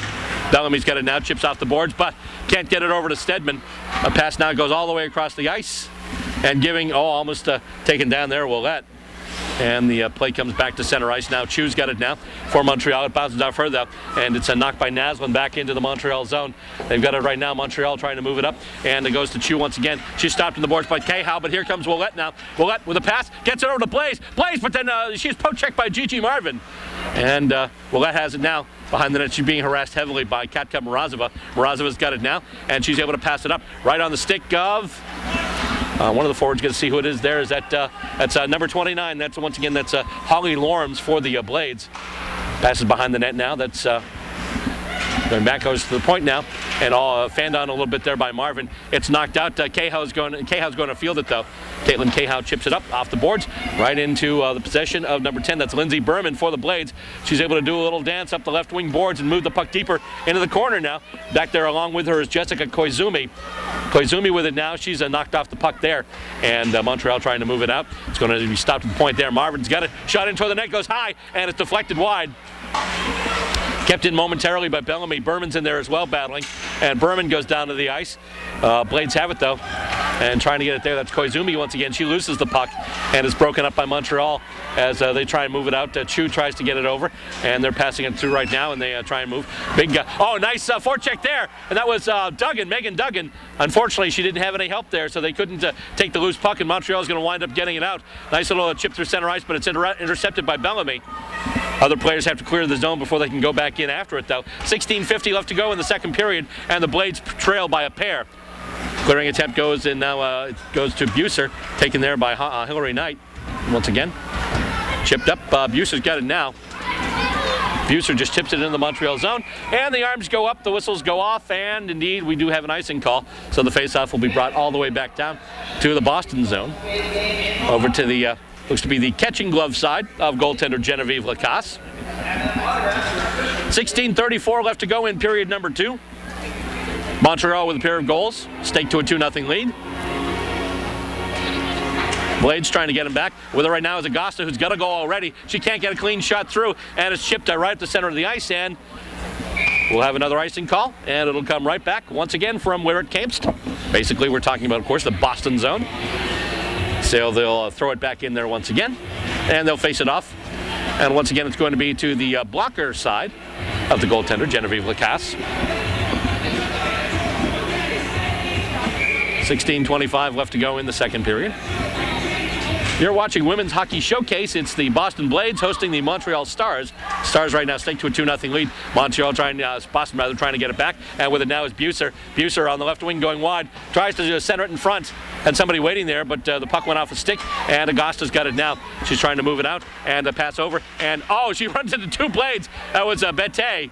Bellamy's got it now, chips off the boards, but can't get it over to Stedman. A pass now goes all the way across the ice and giving, almost taken down there, Ouellette. And the play comes back to center ice now. Chu's got it now for Montreal. It bounces out further, and it's a knock by Naslund back into the Montreal zone. They've got it right now. Montreal trying to move it up, and it goes to Chu once again. She's stopped in the boards by Cahow, but here comes Ouellette now. Ouellette with a pass, gets it over to Blaze, but then she's poke checked by Gigi Marvin. And Ouellette has it now behind the net. She's being harassed heavily by Katka Mrazova. Mrazova's got it now, and she's able to pass it up right on the stick of... one of the forwards, going to see who it is there. Is that's number 29. That's once again, that's Holly Lorms for the Blades. Passes behind the net now. That's going back, goes to the point now, and all fanned on a little bit there by Marvin. It's knocked out. Cahow's going to field it though. Caitlin Cahow chips it up off the boards right into the possession of number 10. That's Lindsay Berman for the Blades. She's able to do a little dance up the left wing boards and move the puck deeper into the corner now. Back there along with her is Jessica Koizumi. Koizumi with it now. She's knocked off the puck there, and Montreal trying to move it out. It's going to be stopped at the point there. Marvin's got it. Shot into the net, goes high, and it's deflected wide. Kept in momentarily by Bellamy. Berman's in there as well battling, and Berman goes down to the ice. Blades have it though, and trying to get it there. That's Koizumi once again. She loses the puck, and is broken up by Montreal as they try and move it out. Chu tries to get it over, and they're passing it through right now, and they try and move. Nice forecheck there, and that was Duggan, Megan Duggan. Unfortunately, she didn't have any help there, so they couldn't take the loose puck, and Montreal's going to wind up getting it out. Nice little chip through center ice, but it's intercepted by Bellamy. Other players have to clear the zone before they can go back in after it, though. 16:50 left to go in the second period, and the Blades trail by a pair. Clearing attempt goes, and now it goes to Buser, taken there by Hillary Knight. Once again, chipped up. Buser's got it now. Buser just tips it into the Montreal zone, and the arms go up, the whistles go off, and indeed we do have an icing call. So the faceoff will be brought all the way back down to the Boston zone, over to the looks to be the catching glove side of goaltender Genevieve Lacasse. 16:34 left to go in period number 2. Montreal with a pair of goals, stake to a 2-0 lead. Blades trying to get him back. With it right now is Augusta, who's got a goal already. She can't get a clean shot through, and it's chipped right at the center of the ice, and we'll have another icing call, and it'll come right back once again from where it came. Basically, we're talking about, of course, the Boston zone. So they'll throw it back in there once again, and they'll face it off. And once again, it's going to be to the blocker side of the goaltender, Genevieve Lacasse. 16:25 left to go in the second period. You're watching Women's Hockey Showcase. It's the Boston Blades hosting the Montreal Stars. Stars right now stake to a 2-0 lead. Montreal Boston trying to get it back. And with it now is Buser. Buser on the left wing going wide. Tries to center it in front. Had somebody waiting there, but the puck went off a stick. And Augusta's got it now. She's trying to move it out and pass over. And she runs into two Blades. That was Bette.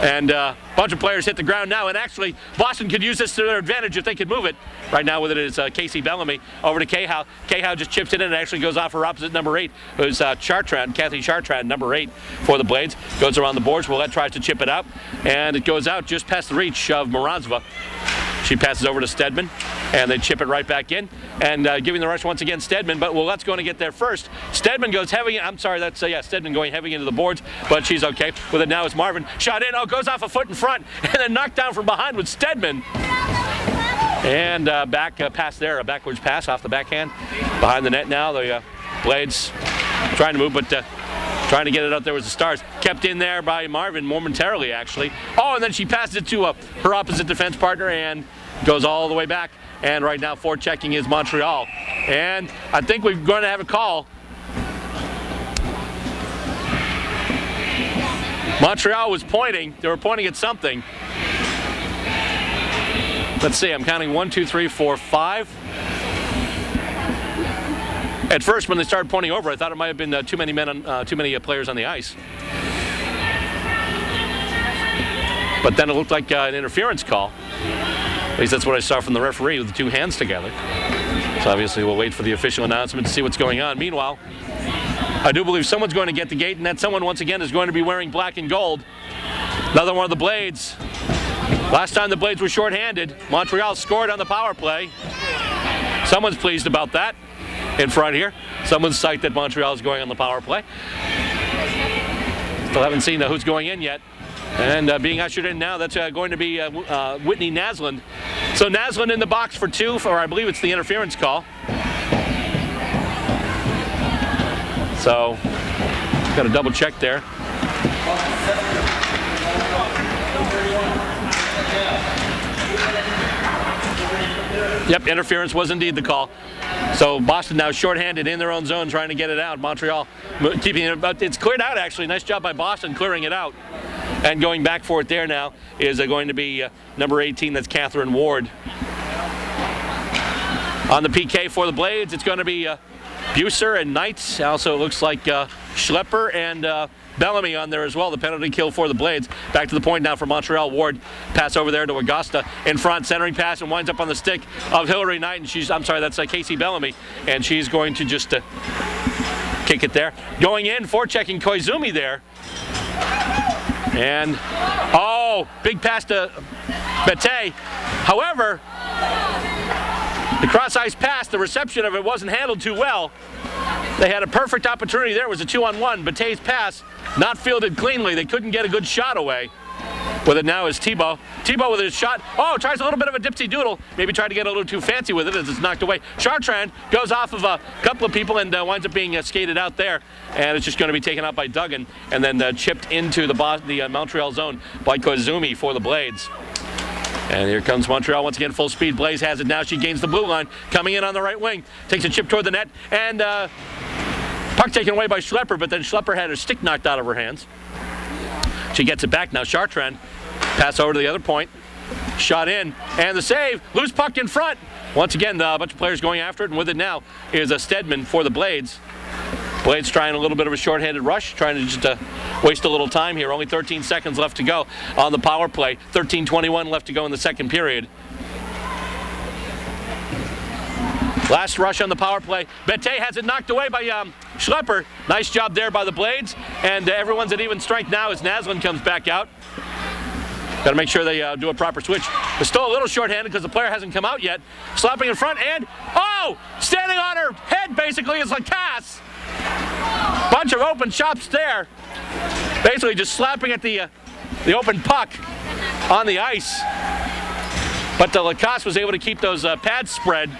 And a bunch of players hit the ground now, and actually Boston could use this to their advantage if they could move it. Right now with it is Casey Bellamy over to Cahow. Cahow just chips it in and actually goes off her opposite number 8, who's Chartrand, Kathy Chartrand, number 8 for the Blades. Goes around the boards. Ouellette tries to chip it out, and it goes out just past the reach of Mrazova. She passes over to Stedman, and they chip it right back in, and giving the rush once again Stedman, but Willette's going to get there first. Stedman goes heavy, I'm sorry, that's, Stedman going heavy into the boards, but she's okay. With it now is Marvin. Shot in, goes off a foot in front, and then knocked down from behind with Stedman. And back pass there, a backwards pass off the backhand. Behind the net now, the Blades trying to move, but trying to get it out there was the Stars. Kept in there by Marvin momentarily, actually. Oh, and then she passes it to her opposite defense partner and goes all the way back. And right now, forechecking is Montreal. And I think we're going to have a call. Montreal was pointing. They were pointing at something. Let's see, I'm counting 1, 2, 3, 4, 5. At first, when they started pointing over, I thought it might have been too many players on the ice. But then it looked like an interference call. At least that's what I saw from the referee with the two hands together. So obviously we'll wait for the official announcement to see what's going on. Meanwhile, I do believe someone's going to get the gate, and that someone once again is going to be wearing black and gold. Another one of the Blades. Last time the Blades were shorthanded, Montreal scored on the power play. Someone's pleased about that. In front here. Someone's psyched that Montreal is going on the power play. Still haven't seen who's going in yet. And being ushered in now, that's going to be Whitney Naslund. So Naslund in the box for 2, or I believe it's the interference call. So, got to double check there. Yep, interference was indeed the call. So Boston now shorthanded in their own zone trying to get it out. Montreal keeping it, but it's cleared out actually. Nice job by Boston clearing it out. And going back for it there now is going to be number 18, that's Catherine Ward. On the PK for the Blades, it's going to be Buser and Knights. Also, it looks like Schlepper and Bellamy on there as well, the penalty kill for the Blades. Back to the point now for Montreal. Ward pass over there to Augusta in front, centering pass, and winds up on the stick of Hillary Knight. And she's, I'm sorry, that's Casey Bellamy. And she's going to just kick it there. Going in, forechecking Koizumi there. And, big pass to Bete. However, the cross-ice pass, the reception of it wasn't handled too well. They had a perfect opportunity there. It was a 2-on-1. Bete's pass not fielded cleanly. They couldn't get a good shot away. With it now is Thibault. Thibault with his shot. Tries a little bit of a dipsy doodle. Maybe tried to get a little too fancy with it as it's knocked away. Chartrand goes off of a couple of people and winds up being skated out there. And it's just going to be taken out by Duggan and then chipped into the Montreal zone by Koizumi for the Blades. And here comes Montreal once again, full speed. Blaze has it now. She gains the blue line, coming in on the right wing. Takes a chip toward the net, and puck taken away by Schlepper, but then Schlepper had her stick knocked out of her hands. She gets it back now. Chartrand, pass over to the other point. Shot in, and the save. Loose puck in front. Once again, a bunch of players going after it, and with it now is a Stedman for the Blades. Blades trying a little bit of a short-handed rush, trying to just waste a little time here. Only 13 seconds left to go on the power play. 13:21 left to go in the second period. Last rush on the power play. Bete has it knocked away by Schlepper. Nice job there by the Blades. And everyone's at even strength now as Naslund comes back out. Got to make sure they do a proper switch. They're still a little short-handed because the player hasn't come out yet. Slapping in front and, standing on her head basically is Lacasse. Bunch of open shots there. Basically just slapping at the open puck on the ice. But Lacasse was able to keep those pads spread,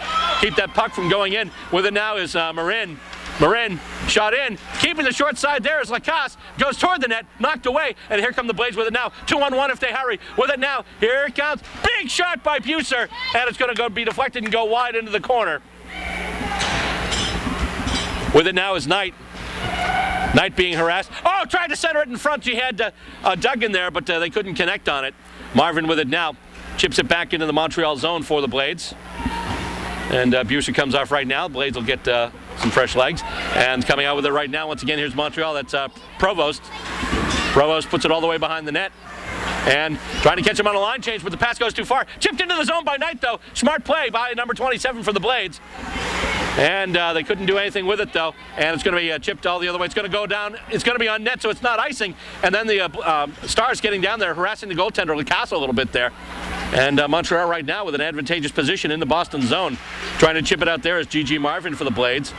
keep that puck from going in. With it now is Marin. Marin shot in, keeping the short side there is Lacasse, goes toward the net, knocked away, and here come the Blades with it now. 2-on-1 if they hurry. With it now, here it comes. Big shot by Buser, and it's going to be deflected and go wide into the corner. With it now is Knight. Knight being harassed. Tried to center it in front. She had Duggan there, but they couldn't connect on it. Marvin with it now. Chips it back into the Montreal zone for the Blades. And Buser comes off right now. Blades will get some fresh legs. And coming out with it right now, once again, here's Montreal. That's Provost. Provost puts it all the way behind the net. And trying to catch him on a line change, but the pass goes too far. Chipped into the zone by Knight, though. Smart play by number 27 for the Blades. And they couldn't do anything with it, though. And it's going to be chipped all the other way. It's going to go down. It's going to be on net, so it's not icing. And then the Stars getting down there, harassing the goaltender, Lacasse, a little bit there. And Montreal right now with an advantageous position in the Boston zone. Trying to chip it out there is G.G. Marvin for the Blades.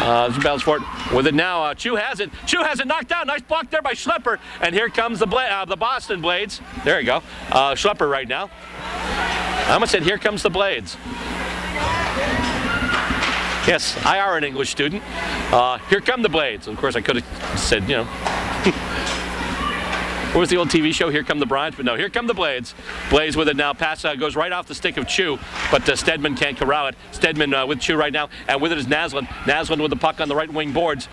Battles for it with it now. Chu has it. Chu has it knocked down. Nice block there by Schlepper. And here comes the Boston Blades. There you go. Schlepper right now. I almost said here comes the Blades. Yes, I are an English student. Here come the Blades. Of course, I could have said, you know. What was the old TV show, Here Come the Brides? But no, here come the Blades. Blades with it now. Pass goes right off the stick of Chu, but Stedman can't corral it. Stedman with Chu right now, and with it is Naslund. Naslund with the puck on the right wing boards.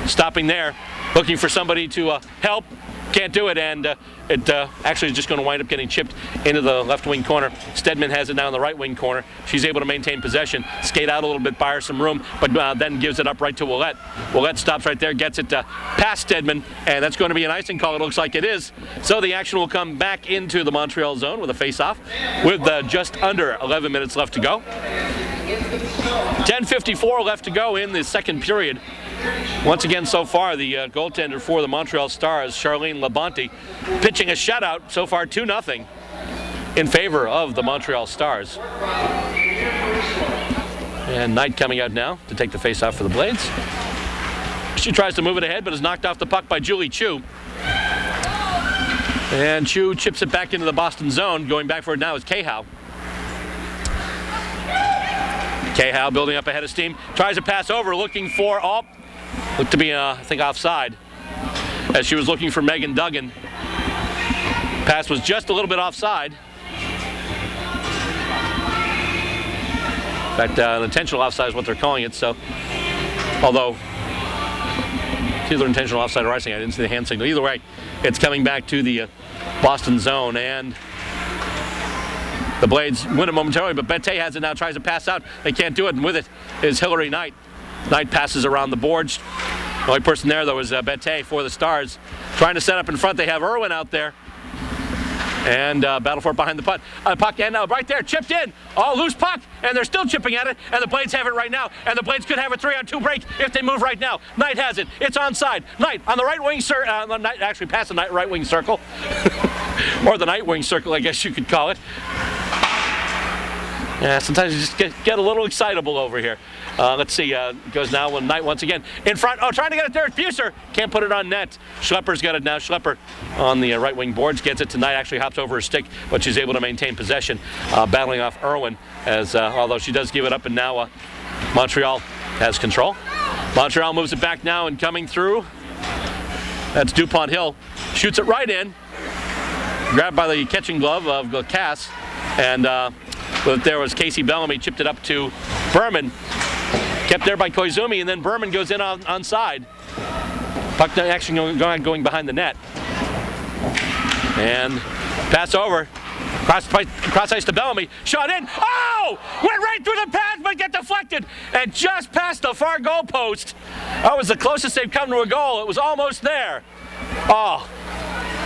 Stopping there, looking for somebody to help. Can't do it, and it actually is just going to wind up getting chipped into the left wing corner. Stedman has it now in the right wing corner. She's able to maintain possession, skate out a little bit, buy her some room, but then gives it up right to Willette. Willette stops right there, gets it past Stedman, and that's going to be an icing call. It looks like it is. So the action will come back into the Montreal zone with a face-off with just under 11 minutes left to go. 10:54 left to go in the second period. Once again, so far, the goaltender for the Montreal Stars, Charlene Labonte, pitching a shutout, so far 2-0 in favor of the Montreal Stars. And Knight coming out now to take the face-off for the Blades. She tries to move it ahead, but is knocked off the puck by Julie Chu. And Chu chips it back into the Boston zone. Going back for it now is Cahow. Cahow building up ahead of steam. Tries to pass over, looking for, looked to be, I think, offside. As she was looking for Megan Duggan. Pass was just a little bit offside. In fact, an intentional offside is what they're calling it. So, although it's either intentional offside or icing, I didn't see the hand signal. Either way, it's coming back to the Boston zone, and the Blades win it momentarily, but Bette has it now, tries to pass out. They can't do it, and with it is Hillary Knight. Knight passes around the boards. The only person there, though, is Bette for the Stars. Trying to set up in front. They have Irwin out there. And battle for it behind the puck. And right there, chipped in. Loose puck, and they're still chipping at it, and the Blades have it right now. And the Blades could have a 3-on-2 break if they move right now. Knight has it. It's onside. Knight on the right wing circle. Actually, past the right wing circle. Or the night wing circle, I guess you could call it. Yeah, sometimes you just get a little excitable over here. Let's see, goes now with Knight once again. In front, trying to get it there, Buser. Can't put it on net. Schlepper's got it now. Schlepper on the right wing boards gets it to Knight, actually hops over her stick, but she's able to maintain possession, battling off Irwin, as although she does give it up, and now Montreal has control. Montreal moves it back now, and coming through, that's DuPont Hill. Shoots it right in. Grabbed by the catching glove of Cass, and but there was Casey Bellamy, chipped it up to Berman. Kept there by Koizumi, and then Berman goes in onside. Puck actually going behind the net. And pass over. Cross ice to Bellamy. Shot in. Went right through the pads, but get deflected. And just past the far goal post. That was the closest they've come to a goal. It was almost there.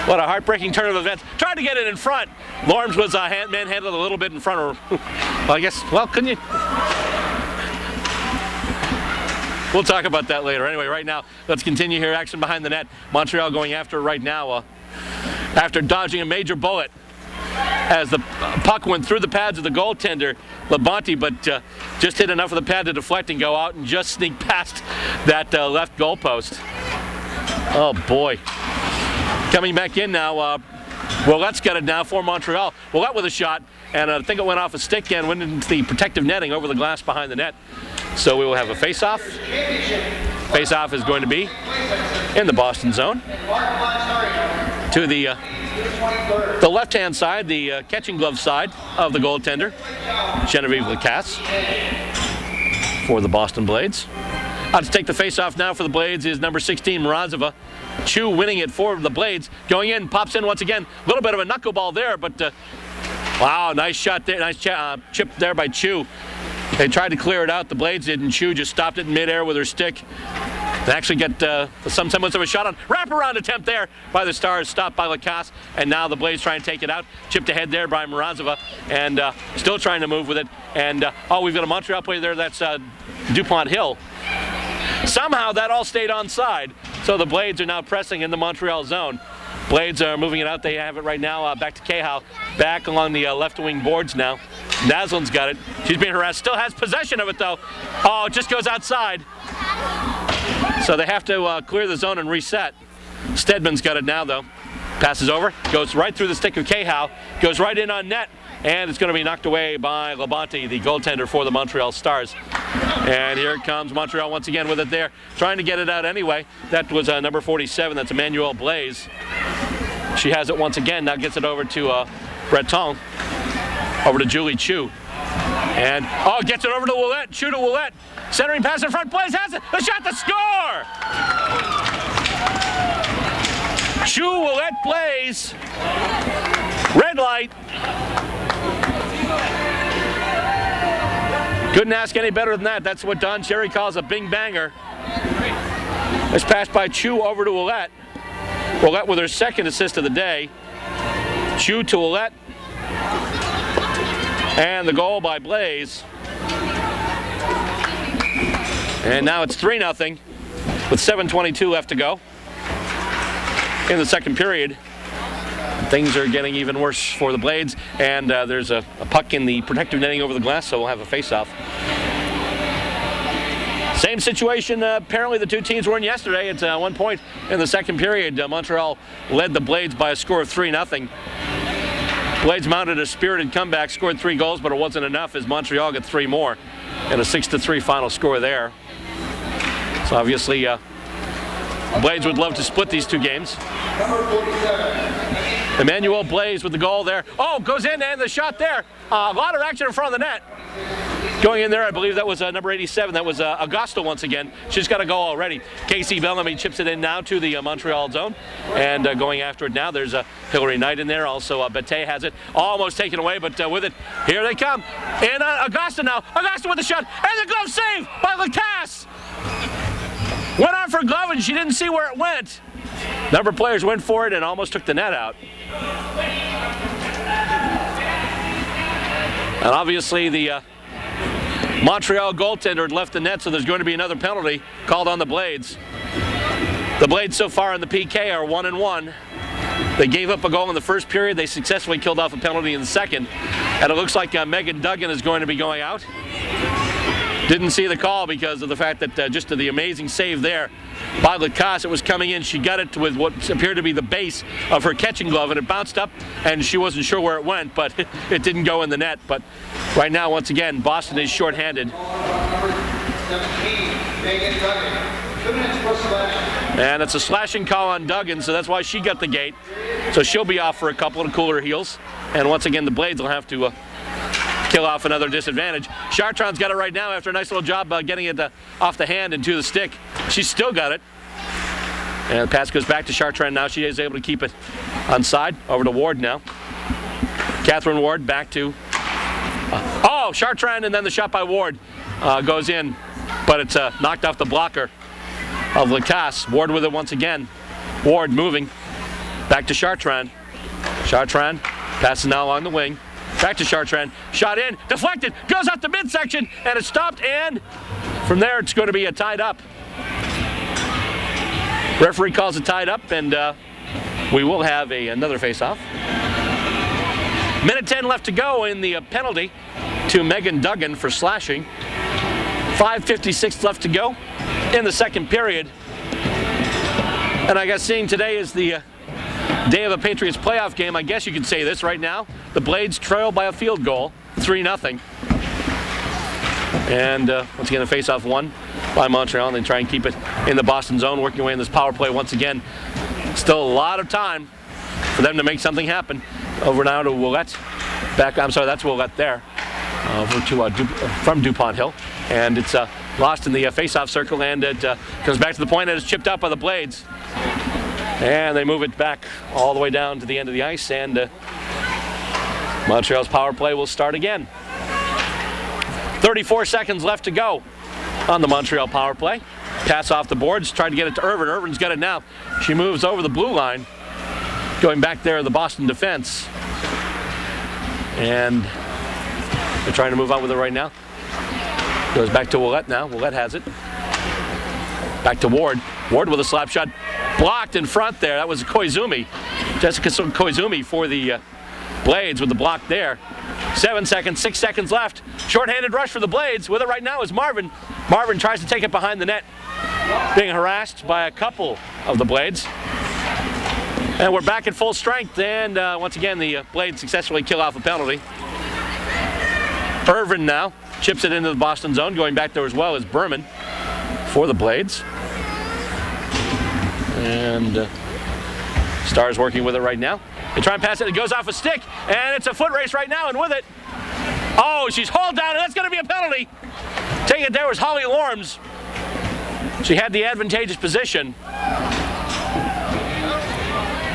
What a heartbreaking turn of events. Tried to get it in front. Lorms was manhandled a little bit in front of her. Couldn't you? We'll talk about that later. Anyway, right now, let's continue here. Action behind the net. Montreal going after it right now after dodging a major bullet as the puck went through the pads of the goaltender, Labonte, but just hit enough of the pad to deflect and go out and just sneak past that left goal post. Oh, boy. Coming back in now, Willette's got it now for Montreal. Willette with a shot, and I think it went off a stick and went into the protective netting over the glass behind the net. So we will have a face-off. Face-off is going to be in the Boston zone. To the left-hand side, the catching glove side of the goaltender, Genevieve Lacasse, for the Boston Blades. To take the face-off now for the Blades is number 16, Mrazova. Chu winning it for the Blades. Going in, pops in once again. A little bit of a knuckleball there, but wow, nice shot there. Nice chip there by Chu. They tried to clear it out. The Blades did, and Chu just stopped it in midair with her stick. They actually get some semblance of a shot on. Wraparound attempt there by the Stars, stopped by Lacasse, and now the Blades trying to take it out. Chipped ahead there by Mrazova, and still trying to move with it. And we've got a Montreal player there. That's DuPont Hill. Somehow that all stayed onside, so the Blades are now pressing in the Montreal zone. Blades are moving it out. They have it right now. Back to Cahill. Back along the left wing boards now. Naslin's got it. She's being harassed. Still has possession of it, though. Oh, it just goes outside. So they have to clear the zone and reset. Stedman's got it now, though. Passes over. Goes right through the stick of Cahill. Goes right in on net. And it's going to be knocked away by Labonte, the goaltender for the Montreal Stars. And here comes Montreal once again with it there. Trying to get it out anyway. That was number 47. That's Emmanuel Blaise. She has it once again. Now gets it over to Breton. Over to Julie Chu. And, oh, gets it over to Willette. Chu to Willette. Centering pass in front. Blaise has it. The shot to score! Chu, Willette, Blaise. Red light. Couldn't ask any better than that. That's what Don Cherry calls a bing banger. It's passed by Chu over to Willette. Willette with her second assist of the day. Chu to Willette. And the goal by Blaise. And now it's 3-0 with 7:22 left to go in the second period. Things are getting even worse for the Blades, and there's a puck in the protective netting over the glass, so we'll have a face-off. Same situation apparently the two teams were in yesterday. At one point in the second period, Montreal led the Blades by a score of 3-0. Blades mounted a spirited comeback, scored 3 goals, but it wasn't enough as Montreal got 3 more, and a 6-3 final score there. So obviously, Blades would love to split these two games. Number 47. Emmanuel Blaise with the goal there. Oh, goes in and the shot there. A lot of action in front of the net. Going in there, I believe that was number 87. That was Augusta once again. She's got a goal already. Casey Bellamy chips it in now to the Montreal zone. And going after it now, there's Hillary Knight in there. Also, Bette has it. Almost taken away, but with it, here they come. And Augusta now. Augusta with the shot. And the glove save by Lacasse. Went on for a glove and she didn't see where it went. Number of players went for it and almost took the net out. And obviously the Montreal goaltender had left the net, so there's going to be another penalty called on the Blades. The Blades so far in the PK are 1-1. They gave up a goal in the first period. They successfully killed off a penalty in the second. And it looks like Megan Duggan is going to be going out. Didn't see the call because of the fact that just the amazing save there by Lacasse. It was coming in. She got it with what appeared to be the base of her catching glove, and it bounced up, and she wasn't sure where it went, but it didn't go in the net. But right now, once again, Boston is shorthanded. And it's a slashing call on Duggan, so that's why she got the gate. So she'll be off for a couple to cool her heels. And once again, the Blades will have to kill off another disadvantage. Chartron's got it right now after a nice little job getting it off the hand and to the stick. She's still got it. And the pass goes back to Chartron now. She is able to keep it on side. Over to Ward now. Catherine Ward back to... oh, Chartron, and then the shot by Ward goes in. But it's knocked off the blocker of Lacasse. Ward with it once again. Ward moving. Back to Chartron. Chartron passes now along the wing. Back to Chartron. Shot in. Deflected. Goes out the midsection. And it's stopped. And from there, it's going to be a tied up. Referee calls it tied up. And we will have another face-off. Minute 10 left to go in the penalty to Megan Duggan for slashing. 5:56 left to go in the second period. And I guess seeing today is the day of the Patriots playoff game, I guess you could say this right now. The Blades trail by a field goal, 3-0. And once again, a face-off won by Montreal, and they try and keep it in the Boston zone, working away in this power play once again. Still a lot of time for them to make something happen. Over now to Willette. Back, I'm sorry, that's Willette there. Over to from DuPont Hill. And it's lost in the face-off circle, and it comes back to the point, and it's chipped out by the Blades. And they move it back all the way down to the end of the ice, and Montreal's power play will start again. 34 seconds left to go on the Montreal power play. Pass off the boards, tried to get it to Irvin. Irvin's got it now. She moves over the blue line, going back there the Boston defense. And they're trying to move on with it right now. Goes back to Willette now. Willette has it. Back to Ward. Ward with a slap shot. Blocked in front there. That was Koizumi. Jessica Koizumi for the Blades with the block there. 7 seconds, 6 seconds left. Short-handed rush for the Blades. With it right now is Marvin. Marvin tries to take it behind the net. Being harassed by a couple of the Blades. And we're back at full strength, and once again the Blades successfully kill off a penalty. Irvin now chips it into the Boston zone. Going back there as well as Berman for the Blades. And Stars working with it right now. They try and pass it. It goes off a stick, and it's a foot race right now, and with it, oh, she's hauled down, and that's going to be a penalty. Taking it there was Holly Lorms. She had the advantageous position.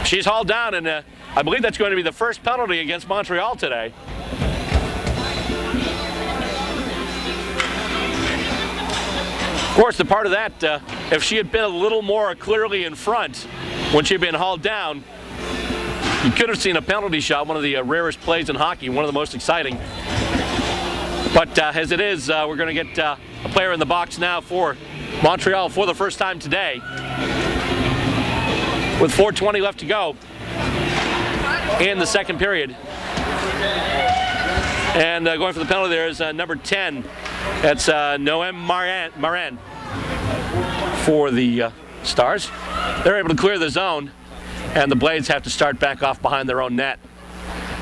She's hauled down, and I believe that's going to be the first penalty against Montreal today. Of course, the part of that, if she had been a little more clearly in front when she'd been hauled down, you could have seen a penalty shot, one of the rarest plays in hockey, one of the most exciting. But as it is, we're going to get a player in the box now for Montreal for the first time today. With 4:20 left to go in the second period. And going for the penalty there is number 10. That's Noem Maran for the Stars. They're able to clear the zone, and the Blades have to start back off behind their own net.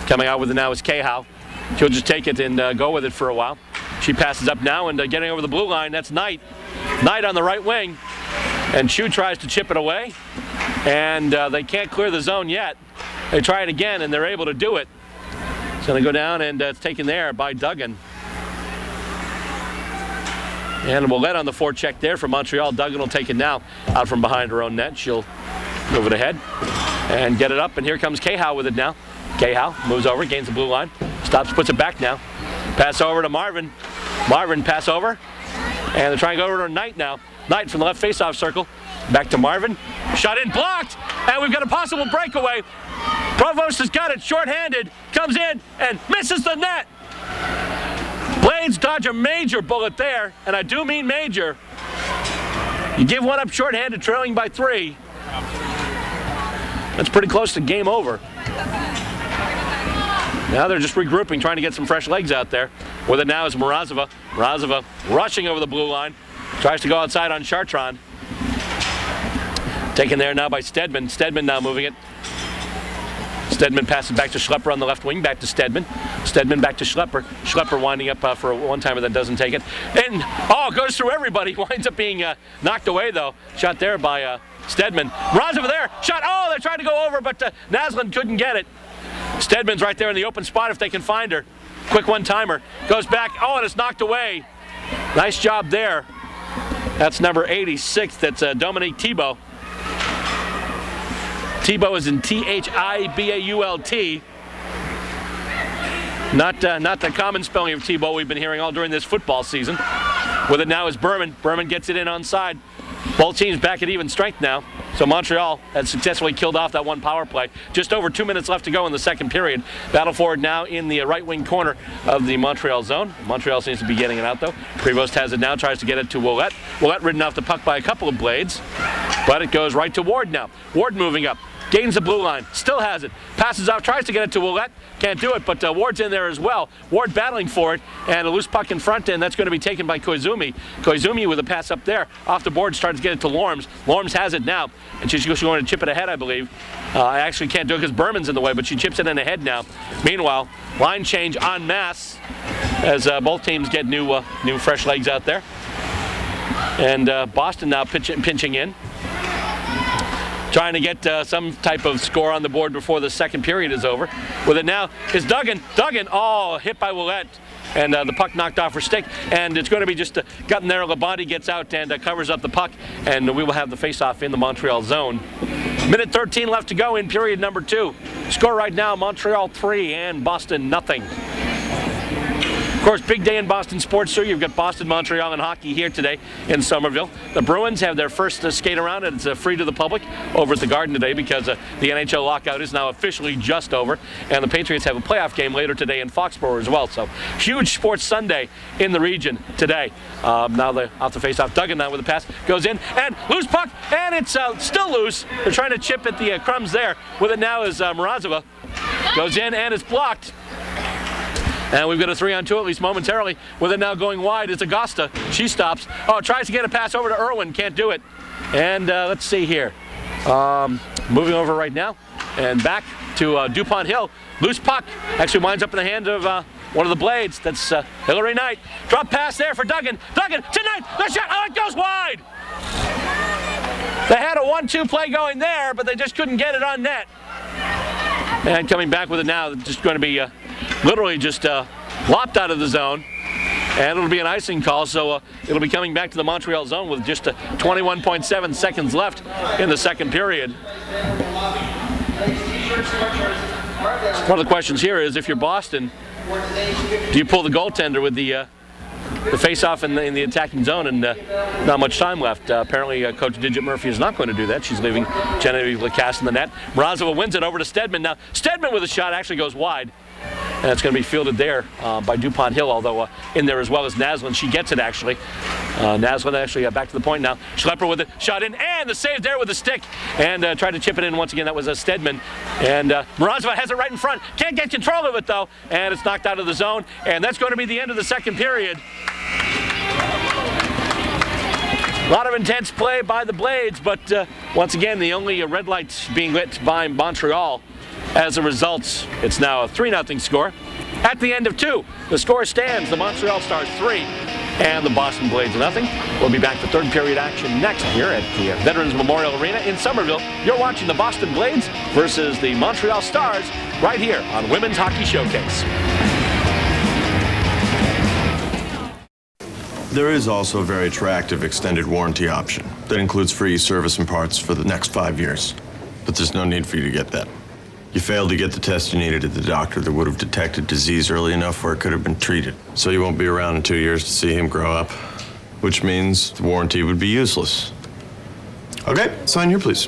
Coming out with it now is Cahow. She'll just take it and go with it for a while. She passes up now and getting over the blue line. That's Knight. Knight on the right wing. And Chu tries to chip it away. And they can't clear the zone yet. They try it again, and they're able to do it. It's going to go down, and it's taken there by Duggan. And Willette on the forecheck there for Montreal. Duggan will take it now out from behind her own net. She'll move it ahead and get it up, and here comes Cahow with it now. Cahow moves over, gains the blue line, stops, puts it back now. Pass over to Marvin. Marvin pass over, and they're trying to go over to Knight now. Knight from the left faceoff circle. Back to Marvin. Shot in, blocked, and we've got a possible breakaway. Provost has got it shorthanded, comes in and misses the net. Blades dodge a major bullet there, and I do mean major. You give one up shorthanded, trailing by 3. That's pretty close to game over. Now they're just regrouping, trying to get some fresh legs out there. With it now is Morozova. Morozova rushing over the blue line. Tries to go outside on Chartron. Taken there now by Stedman. Stedman now moving it. Stedman passes back to Schlepper on the left wing. Back to Stedman. Stedman back to Schlepper. Schlepper winding up for a one-timer that doesn't take it. And, oh, goes through everybody. Winds up being knocked away, though. Shot there by Stedman. Morozova there. Shot. Oh, they tried to go over, but Naslund couldn't get it. Stedman's right there in the open spot if they can find her. Quick one-timer. Goes back. Oh, and it's knocked away. Nice job there. That's number 86. That's Dominique Thibault. Thibault is in Thibault. Not the common spelling of Thibault we've been hearing all during this football season. With it now is Berman. Berman gets it in onside. Both teams back at even strength now. So Montreal has successfully killed off that one power play. Just over 2 minutes left to go in the second period. Battle forward now in the right wing corner of the Montreal zone. Montreal seems to be getting it out though. Prevost has it now, tries to get it to Willette. Willette ridden off the puck by a couple of Blades. But it goes right to Ward now. Ward moving up. Gains the blue line. Still has it. Passes out, tries to get it to Willette. Can't do it, but Ward's in there as well. Ward battling for it, and a loose puck in front, and that's going to be taken by Koizumi. Koizumi with a pass up there. Off the board, starts to get it to Lorms. Lorms has it now, and she's going to chip it ahead, I believe. I actually can't do it because Berman's in the way, but she chips it in ahead now. Meanwhile, line change en masse as both teams get new fresh legs out there. And Boston now pinching in. Trying to get some type of score on the board before the second period is over. With it now is Duggan. Duggan, oh, hit by Willette. And the puck knocked off her stick. And it's going to be just gotten there. Labonte gets out and covers up the puck. And we will have the face-off in the Montreal zone. Minute 13 left to go in period number 2. Score right now, Montreal 3 and Boston nothing. Of course, big day in Boston sports, sir. You've got Boston, Montreal, and hockey here today in Somerville. The Bruins have their first skate around, and it's free to the public over at the Garden today because the NHL lockout is now officially just over, and the Patriots have a playoff game later today in Foxborough as well. So huge sports Sunday in the region today. Now they're off the face-off. Duggan now with the pass goes in, and loose puck, and it's still loose. They're trying to chip at the crumbs there. With it now is Morozova. Goes in, and it's blocked. And we've got a 3-on-2 at least momentarily. With it now going wide is Augusta. She stops. Oh, tries to get a pass over to Irwin. Can't do it. And let's see here. Moving over right now. And back to DuPont Hill. Loose puck. Actually winds up in the hand of one of the Blades. That's Hillary Knight. Drop pass there for Duggan. Duggan to Knight. The shot. Oh, it goes wide. They had a 1-2 play going there, but they just couldn't get it on net. And coming back with it now, just going to be literally just lopped out of the zone. And it'll be an icing call, so it'll be coming back to the Montreal zone with just 21.7 seconds left in the second period. One of the questions here is, if you're Boston, do you pull the goaltender with the face-off in the attacking zone and not much time left? Apparently, Coach Digit Murphy is not going to do that. She's leaving Genevieve Lacasse in the net. Morozova wins it over to Stedman. Now, Stedman with a shot actually goes wide. And it's going to be fielded there by DuPont Hill, although in there as well as Naslund. She gets it, actually. Naslund actually back to the point now. Schlepper with it, shot in, and the save there with the stick. And tried to chip it in once again. That was Stedman. And Morozova has it right in front. Can't get control of it, though. And it's knocked out of the zone. And that's going to be the end of the second period. A lot of intense play by the Blades, but once again, the only red lights being lit by Montreal. As a result, it's now a 3-0 score. At the end of 2, the score stands: the Montreal Stars 3 and the Boston Blades 0. We'll be back for third period action next here at the Veterans Memorial Arena in Somerville. You're watching the Boston Blades versus the Montreal Stars right here on Women's Hockey Showcase. There is also a very attractive extended warranty option that includes free service and parts for the next 5 years. But there's no need for you to get that. You failed to get the test you needed at the doctor that would have detected disease early enough where it could have been treated. So you won't be around in 2 years to see him grow up, which means the warranty would be useless. Okay, sign here, please.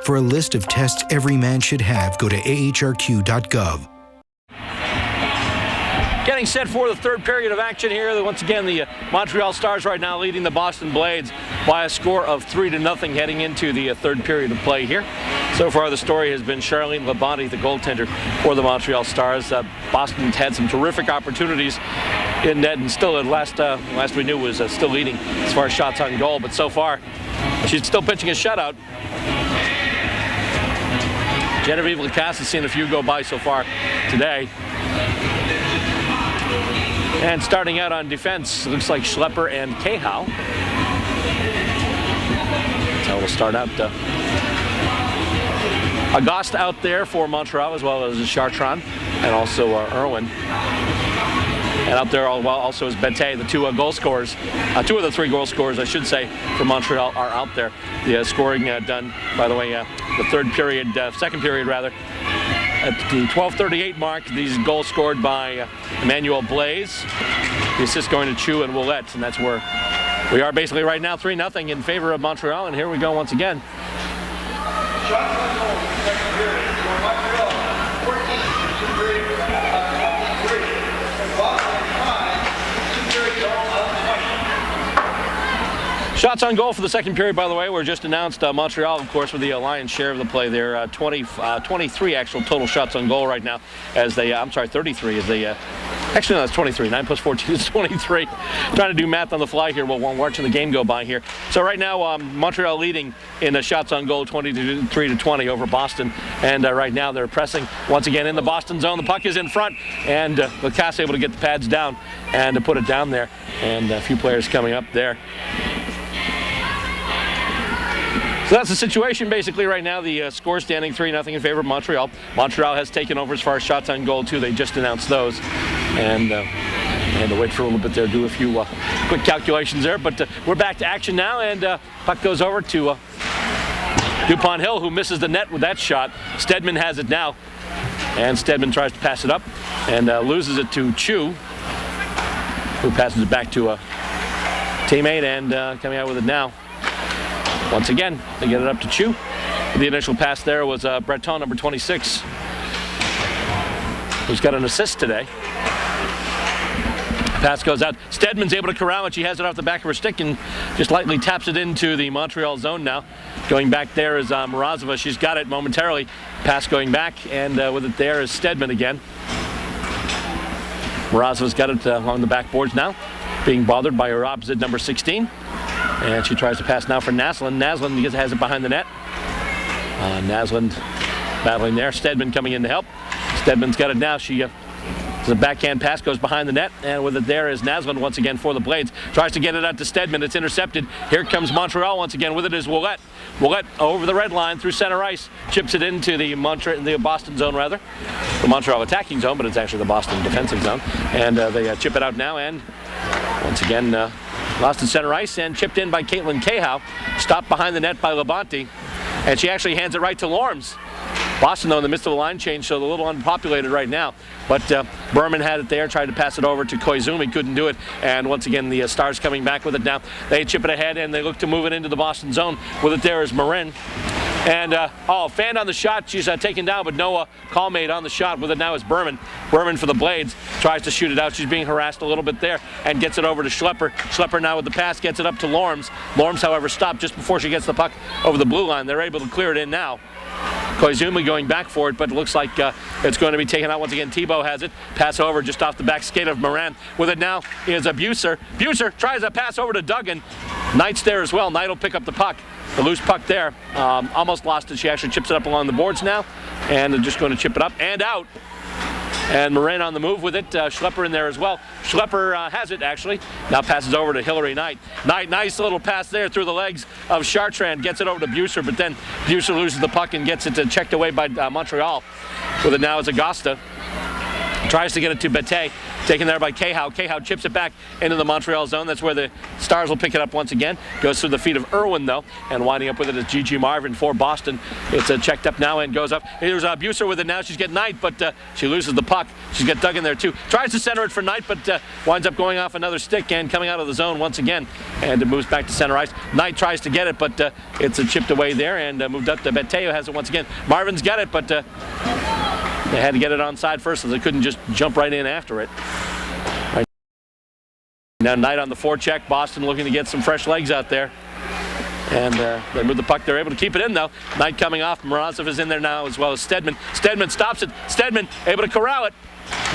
For a list of tests every man should have, go to ahrq.gov. Getting set for the third period of action here. Once again, the Montreal Stars right now leading the Boston Blades by a score of 3-0 heading into the third period of play here. So far, the story has been Charlene Labonte, the goaltender for the Montreal Stars. Boston's had some terrific opportunities in net, and still, last we knew, was still leading as far as shots on goal. But so far, she's still pitching a shutout. Genevieve Lacasse has seen a few go by so far today. And starting out on defense, looks like Schlepper and Cahow. So we'll start out. Auguste out there for Montreal, as well as Chartrand, and also Irwin. And out there also is Bete, the two goal scorers. 2 of the 3 goal scorers, I should say, for Montreal are out there. The scoring done, by the way, the second period rather. At the 12:38 mark, these goals scored by Emmanuel Blaze. The assist going to Chu and Willette, and that's where we are basically right now, 3-0 in favor of Montreal. And here we go once again. Shots on goal in the second period for Montreal, 14, two-period 23. And Boston 5, two-period goal of 20. Shots on goal for the second period, by the way, were just announced. Montreal, of course, with the lion's share of the play there. 23 actual total shots on goal right now, as they, 33 as they, actually no, that's 23. 9 plus 14 is 23. Trying to do math on the fly here while watching the game go by here. So right now, Montreal leading in shots on goal, 23-20 over Boston. And right now they're pressing once again in the Boston zone. The puck is in front, and Lacasse able to get the pads down and to put it down there. And a few players coming up there. So that's the situation basically right now. The score standing 3-0 in favor of Montreal. Montreal has taken over as far as shots on goal too. They just announced those. And to wait for a little bit there, do a few quick calculations there. But we're back to action now, and puck goes over to DuPont Hill, who misses the net with that shot. Stedman has it now, and Stedman tries to pass it up and loses it to Chu, who passes it back to a teammate, and coming out with it now. Once again, they get it up to Chu. The initial pass there was Breton, number 26, who's got an assist today. Pass goes out. Stedman's able to corral it. She has it off the back of her stick and just lightly taps it into the Montreal zone now. Going back there is Morozova. She's got it momentarily. Pass going back, and with it there is Stedman again. Morozova's got it along the backboards now, being bothered by her opposite, number 16. And she tries to pass now for Naslund. Naslund has it behind the net. Naslund battling there. Stedman coming in to help. Stedman's got it now. The backhand pass goes behind the net, and with it there is Naslund once again for the Blades. Tries to get it out to Stedman. It's intercepted. Here comes Montreal once again. With it is Ouellette. Ouellette over the red line through center ice. Chips it into the Boston zone, rather. The Montreal attacking zone, but it's actually the Boston defensive zone. And they chip it out now, and once again lost in center ice and chipped in by Caitlin Cahow. Stopped behind the net by Labonte, and she actually hands it right to Lorms. Boston, though, in the midst of a line change, so a little unpopulated right now. But Berman had it there, tried to pass it over to Koizumi, couldn't do it. And once again, the Stars coming back with it now. They chip it ahead, and they look to move it into the Boston zone. With it there is Marin. And, Fan on the shot. She's taken down, but no call made on the shot. With it now is Berman. Berman for the Blades. Tries to shoot it out. She's being harassed a little bit there and gets it over to Schlepper. Schlepper now with the pass gets it up to Lorms. Lorms, however, stopped just before she gets the puck over the blue line. They're able to clear it in now. Koizumi going back for it, but it looks like it's going to be taken out once again. Thibault has it. Pass over just off the back skate of Moran. With it now is Buser. Buser tries a pass over to Duggan. Knight's there as well. Knight will pick up the puck. The loose puck there. Almost lost it. She actually chips it up along the boards now. And they're just going to chip it up and out. And Moran on the move with it. Schlepper in there as well. Schlepper has it, actually. Now passes over to Hillary Knight. Knight, nice little pass there through the legs of Chartrand. Gets it over to Buser, but then Buser loses the puck and gets it checked away by Montreal. With it now is Augusta. Tries to get it to Bette. Taken there by Cahow. Cahow chips it back into the Montreal zone. That's where the Stars will pick it up once again. Goes through the feet of Irwin, though. And winding up with it is Gigi Marvin for Boston. It's checked up now and goes up. Here's Buser with it now. She's getting Knight, but she loses the puck. She's got Duggan there, too. Tries to center it for Knight, but winds up going off another stick and coming out of the zone once again. And it moves back to center ice. Knight tries to get it, but it's chipped away there and moved up to Beteo. Has it once again. Marvin's got it, but they had to get it onside first, so they couldn't just jump right in after it. Right now, Knight on the forecheck. Boston looking to get some fresh legs out there. And they move the puck. They're able to keep it in, though. Knight coming off. Morozov is in there now, as well as Stedman. Stedman stops it. Stedman able to corral it.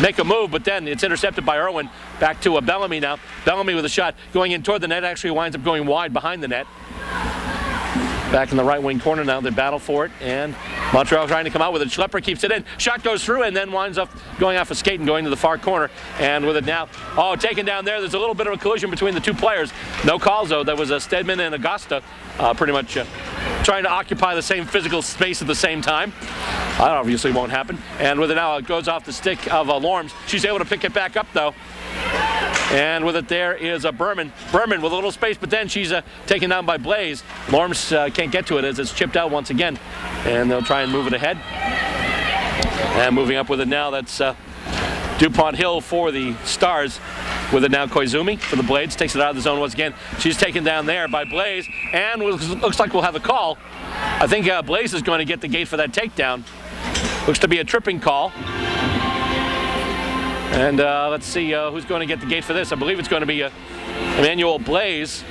Make a move, but then it's intercepted by Irwin. Back to Bellamy now. Bellamy with a shot going in toward the net. Actually winds up going wide behind the net. Back in the right wing corner now. They battle for it, and Montreal trying to come out with it. Schlepper keeps it in. Shot goes through and then winds up going off a skate and going to the far corner. And with it now, taken down there. There's a little bit of a collision between the two players. No calls, though. There was a Stedman and Augusta pretty much trying to occupy the same physical space at the same time. That obviously won't happen. And with it now, it goes off the stick of Lorms. She's able to pick it back up, though. And with it there is Berman. Berman with a little space, but then she's taken down by Blaze. Lorms can't get to it as it's chipped out once again. And they'll try and move it ahead. And moving up with it now, that's DuPont Hill for the Stars. With it now, Koizumi for the Blades. Takes it out of the zone once again. She's taken down there by Blaze. And looks like we'll have a call. I think Blaze is going to get the gate for that takedown. Looks to be a tripping call. And let's see who's going to get the gate for this. I believe it's going to be Emmanuel Blaze.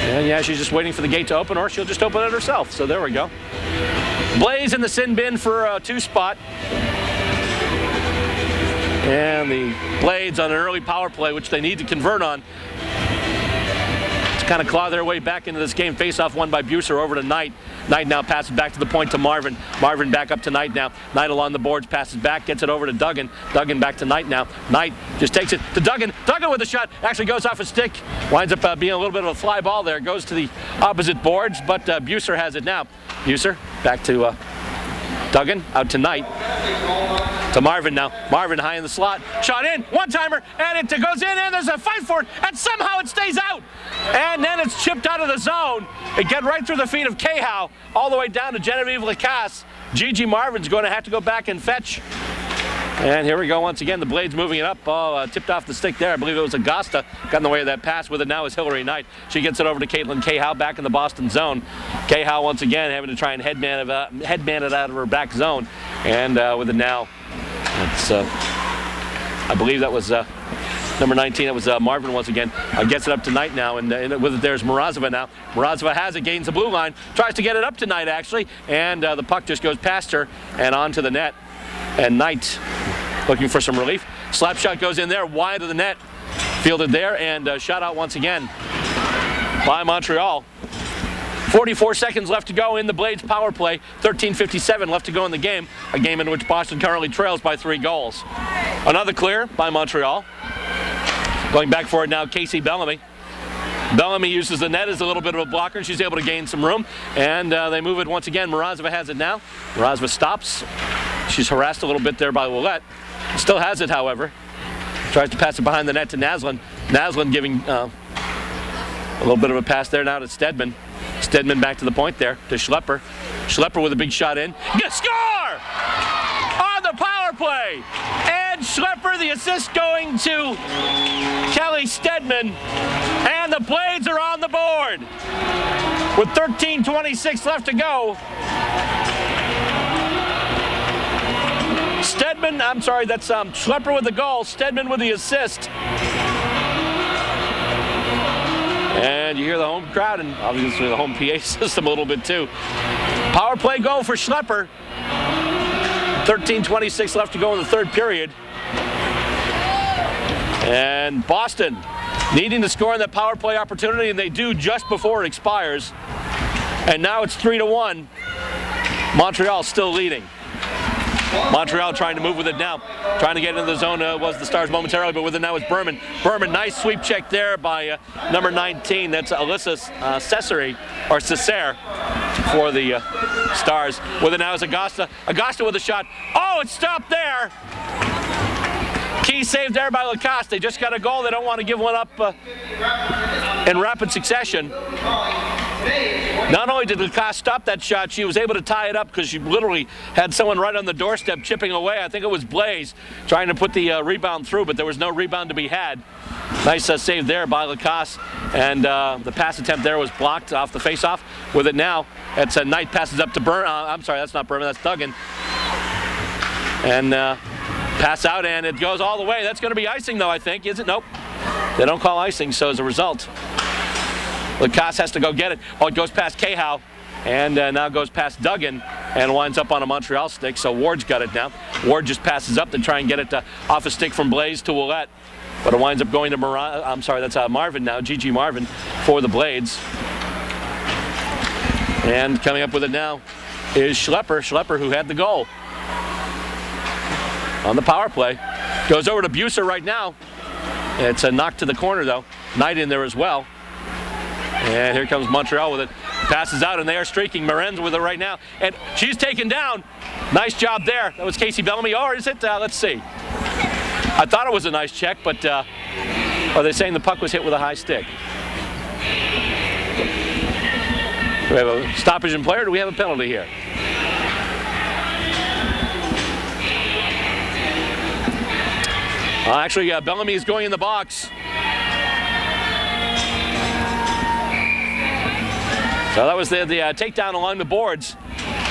And yeah, she's just waiting for the gate to open, or she'll just open it herself. So there we go. Blaze in the sin bin for a 2 spot. And the Blades on an early power play, which they need to convert on, to kind of claw their way back into this game. Face-off won by Buser over to Knight. Knight now passes back to the point to Marvin. Marvin back up to Knight now. Knight along the boards, passes back, gets it over to Duggan. Duggan back to Knight now. Knight just takes it to Duggan. Duggan with a shot, actually goes off a stick. Winds up being a little bit of a fly ball there. Goes to the opposite boards, but Buser has it now. Buser back to Duggan, out to Knight. To Marvin now. Marvin high in the slot. Shot in. One-timer. And it goes in, and there's a fight for it. And somehow it stays out. And then it's chipped out of the zone. It got right through the feet of Cahow, all the way down to Genevieve Lacasse. Gigi Marvin's going to have to go back and fetch. And here we go once again. The Blades moving it up. Oh, tipped off the stick there. I believe it was Augusta. Got in the way of that pass. With it now is Hillary Knight. She gets it over to Caitlin Cahow back in the Boston zone. Cahow once again having to try and headman it out of her back zone. And with it now, it's I believe that was number 19. That was Marvin once again. Gets it up to Knight now, and with it there's Morozova now. Morozova has it, gains the blue line, tries to get it up to Knight actually, and the puck just goes past her and onto the net. And Knight looking for some relief. Slap shot goes in there, wide of the net. Fielded there and shot out once again by Montreal. 44 seconds left to go in the Blades power play. 13:57 left to go in the game. A game in which Boston currently trails by 3 goals. Another clear by Montreal. Going back for it now, Casey Bellamy. Bellamy uses the net as a little bit of a blocker. She's able to gain some room. And they move it once again. Morozova has it now. Morozova stops. She's harassed a little bit there by Willette. Still has it, however. Tries to pass it behind the net to Naslund. Naslund giving a little bit of a pass there now to Stedman. Stedman back to the point there to Schlepper. Schlepper with a big shot in. Score! On the power play! And Schlepper, the assist going to Kelly Stedman. And the Blades are on the board. With 13:26 left to go. Stedman, I'm sorry, that's Schlepper with the goal, Stedman with the assist. And you hear the home crowd and obviously the home PA system a little bit too. Power play goal for Schlepper. 13:26 left to go in the third period. And Boston needing to score in that power play opportunity, and they do just before it expires. And now it's 3-1. Montreal still leading. Montreal trying to move with it now. Trying to get into the zone was the Stars momentarily, but with it now is Berman. Berman, nice sweep check there by number 19. That's Alyssa Cesare for the Stars. With it now is Augusta. Augusta with a shot. Oh, it stopped there. Key save there by Lacasse. They just got a goal. They don't want to give one up in rapid succession. Not only did Lacasse stop that shot, she was able to tie it up because she literally had someone right on the doorstep chipping away. I think it was Blaze trying to put the rebound through, but there was no rebound to be had. Nice save there by Lacasse, and the pass attempt there was blocked off the faceoff. With it now, it's Knight passes up to I'm sorry, that's not Berman, that's Duggan. And pass out, and it goes all the way. That's going to be icing, though, I think. Is it? Nope. They don't call icing, so as a result, Lacasse has to go get it. Oh, it goes past Cahow, and now goes past Duggan, and winds up on a Montreal stick, so Ward's got it now. Ward just passes up to try and get it off a stick from Blaze to Willette, but it winds up going to that's Marvin now, Gigi Marvin for the Blades. And coming up with it now is Schlepper, who had the goal on the power play. Goes over to Buser right now. It's a knock to the corner, though. Knight in there as well. And here comes Montreal with it. Passes out, and they are streaking. Morenz with it right now. And she's taken down. Nice job there. That was Casey Bellamy. Or is it? Let's see. I thought it was a nice check, but are they saying the puck was hit with a high stick? Do we have a stoppage in play, or do we have a penalty here? Actually, Bellamy is going in the box. So that was the takedown along the boards.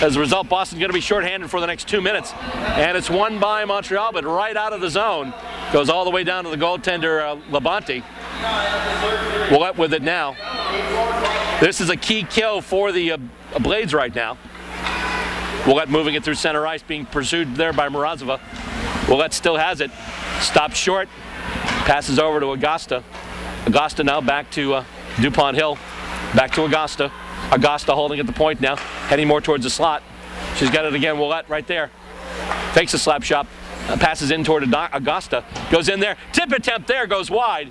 As a result, Boston's going to be shorthanded for the next 2 minutes. And it's won by Montreal, but right out of the zone. Goes all the way down to the goaltender, Labonte. Willette with it now. This is a key kill for the Blades right now. Willette moving it through center ice, being pursued there by Morozova. Willette still has it. Stopped short. Passes over to Augusta. Augusta now back to DuPont Hill. Back to Augusta. Augusta holding at the point now. Heading more towards the slot. She's got it again. Willette right there. Fakes a slap shot. Passes in toward Augusta. Goes in there. Tip attempt there. Goes wide.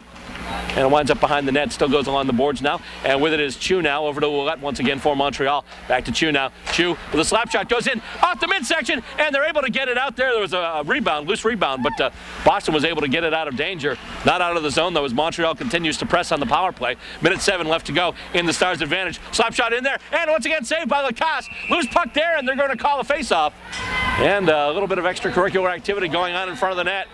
and it winds up behind the net. Still goes along the boards now, and with it is Chu now over to Ouellette once again for Montreal. Back to Chu now. Chu with a slap shot goes in off the midsection, and they're able to get it out there. There was a rebound, loose rebound, but Boston was able to get it out of danger. Not out of the zone though, as Montreal continues to press on the power play. Minute 7 left to go in the Stars' advantage. Slap shot in there, and once again saved by Lacasse. Loose puck there, and they're going to call a face-off. And a little bit of extracurricular activity going on in front of the net.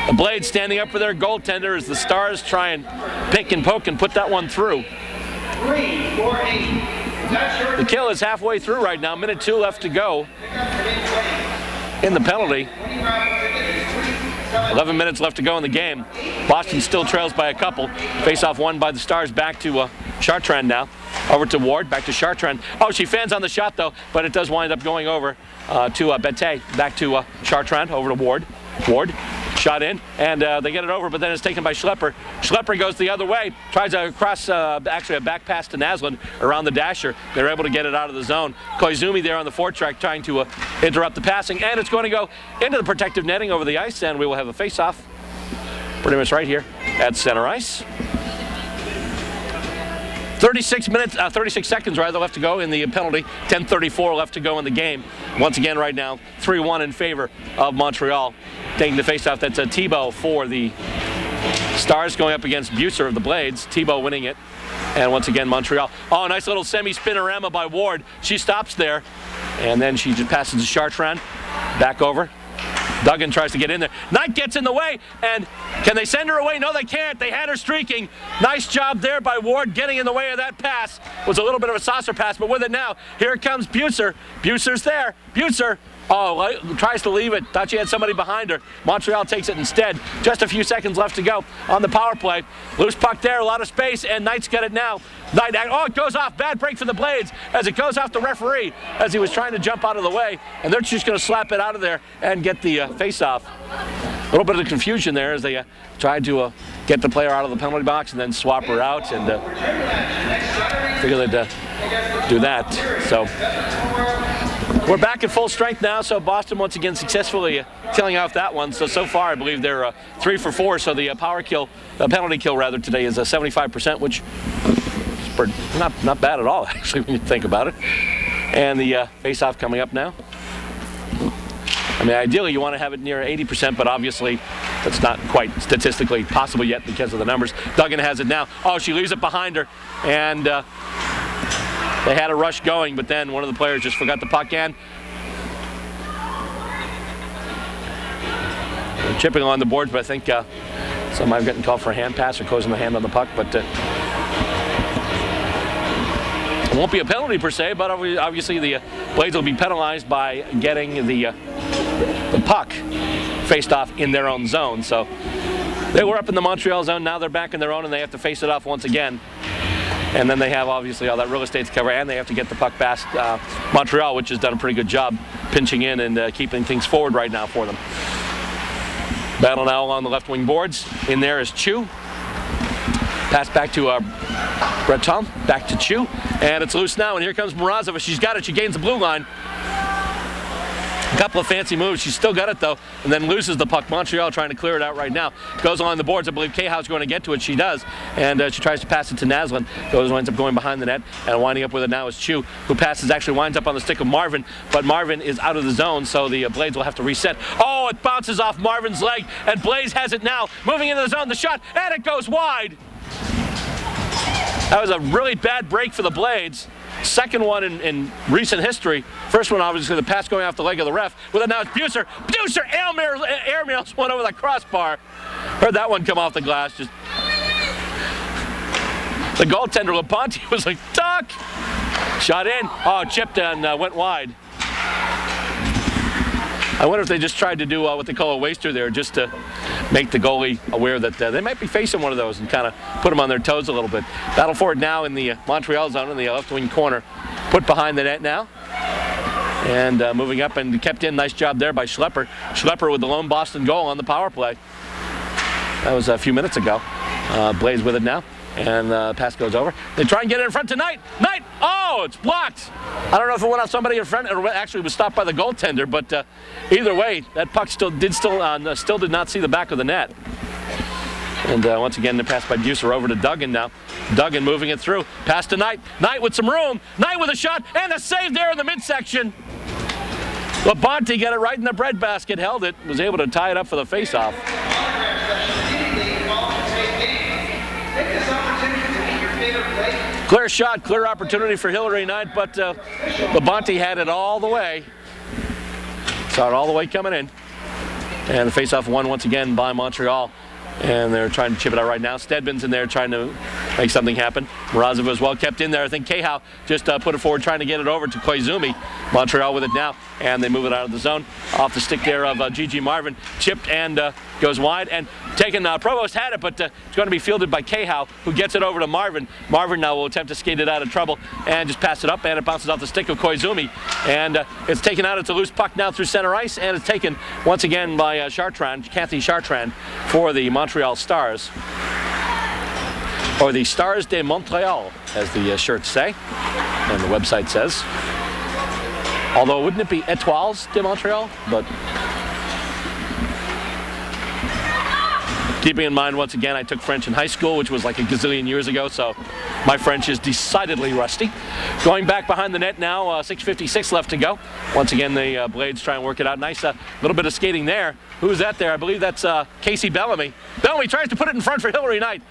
The Blades standing up for their goaltender as the Stars try and pick and poke and put that one through. 3-4-8. The kill is halfway through right now. Minute 2 left to go in the penalty. 11 minutes left to go in the game. Boston still trails by a couple. Face-off won by the Stars. Back to Chartrand now. Over to Ward. Back to Chartrand. Oh, she fans on the shot though, but it does wind up going over to Bete. Back to Chartrand. Over to Ward. Ward. Shot in, and they get it over, but then it's taken by Schlepper. Schlepper goes the other way, tries to cross, actually a back pass to Naslund around the dasher. They're able to get it out of the zone. Koizumi there on the foretrack trying to interrupt the passing, and it's going to go into the protective netting over the ice, and we will have a face-off pretty much right here at center ice. 36 seconds rather left to go in the penalty. 10:34 left to go in the game. Once again right now, 3-1 in favor of Montreal. Taking the faceoff, that's Thibault for the Stars going up against Buser of the Blades. Thibault winning it. And once again, Montreal. Oh, nice little semi-spinorama by Ward. She stops there. And then she just passes to Chartrand. Back over. Duggan tries to get in there. Knight gets in the way, and can they send her away? No, they can't. They had her streaking. Nice job there by Ward getting in the way of that pass. Was a little bit of a saucer pass, but with it now, here comes Buser. Buser's there. Buser. Oh, tries to leave it. Thought she had somebody behind her. Montreal takes it instead. Just a few seconds left to go on the power play. Loose puck there, a lot of space, and Knight's got it now. Knight, oh, it goes off. Bad break for the Blades as it goes off the referee as he was trying to jump out of the way, and they're just going to slap it out of there and get the face-off. A little bit of confusion there as they tried to get the player out of the penalty box and then swap her out, and figure they'd do that. So we're back at full strength now, so Boston once again successfully killing off that one. So far, I believe they're 3 for 4, so the penalty kill rather today is 75%, which is not bad at all, actually, when you think about it. And the face-off coming up now. I mean, ideally you want to have it near 80%, but obviously that's not quite statistically possible yet because of the numbers. Duggan has it now. Oh, she leaves it behind her, and they had a rush going, but then one of the players just forgot the puck in. They're chipping along the boards, but I think some might have gotten called for a hand pass or closing the hand on the puck, but it won't be a penalty per se, but obviously the Blades will be penalized by getting the puck faced off in their own zone. So they were up in the Montreal zone, now they're back in their own, and they have to face it off once again. And then they have obviously all that real estate to cover, and they have to get the puck past Montreal, which has done a pretty good job pinching in and keeping things forward right now for them. Battle now along the left wing boards. In there is Chu. Pass back to Breton, back to Chu, and it's loose now, and here comes Morozova. She's got it, she gains the blue line. A couple of fancy moves, she's still got it though, and then loses the puck. Montreal trying to clear it out right now. Goes along the boards, I believe Cahill's going to get to it, she does, and she tries to pass it to Naslund. Winds up going behind the net, and winding up with it now is Chu, who passes, actually winds up on the stick of Marvin, but Marvin is out of the zone, so the Blades will have to reset. Oh, it bounces off Marvin's leg, and Blaze has it now, moving into the zone, the shot, and it goes wide. That was a really bad break for the Blades. Second one in recent history. First one, obviously, the pass going off the leg of the ref. With it now, it's Buser. Buser airmails one over the crossbar. Heard that one come off the glass. Just the goaltender, Laponte, was like, duck! Shot in. Oh, chipped and went wide. I wonder if they just tried to do what they call a waster there, just to make the goalie aware that they might be facing one of those and kind of put them on their toes a little bit. Battle for it now in the Montreal zone in the left wing corner. Put behind the net now. And moving up and kept in. Nice job there by Schlepper. Schlepper with the lone Boston goal on the power play. That was a few minutes ago. Blaze with it now. And pass goes over. They try and get it in front to Knight. Knight! Oh, it's blocked. I don't know if it went off somebody in front or actually was stopped by the goaltender, but either way, that puck still did not see the back of the net. And once again, the pass by Buser over to Duggan now. Duggan moving it through. Pass to Knight. Knight with some room. Knight with a shot and a save there in the midsection. Labonte got it right in the breadbasket, held it, was able to tie it up for the faceoff. Clear shot, clear opportunity for Hillary Knight, but Labonte had it all the way. Saw it all the way coming in. And the faceoff won once again by Montreal. And they're trying to chip it out right now. Stedman's in there trying to make something happen. Mrazova was well kept in there. I think Cahow just put it forward trying to get it over to Koizumi. Montreal with it now, and they move it out of the zone. Off the stick there of Gigi Marvin. Chipped and goes wide. And taken, Provost had it, but it's going to be fielded by Cahow, who gets it over to Marvin. Marvin now will attempt to skate it out of trouble and just pass it up, and it bounces off the stick of Koizumi. And it's taken out. It's a loose puck now through center ice, and it's taken once again by Kathy Chartrand for the Montreal Stars, or the Stars de Montreal, as the shirts say, and the website says. Although, wouldn't it be Étoiles de Montreal? But keeping in mind, once again, I took French in high school, which was like a gazillion years ago, so my French is decidedly rusty. Going back behind the net now, 6:56 left to go. Once again, the Blades try and work it out. Nice little bit of skating there. Who's that there? I believe that's Casey Bellamy. Bellamy tries to put it in front for Hillary Knight.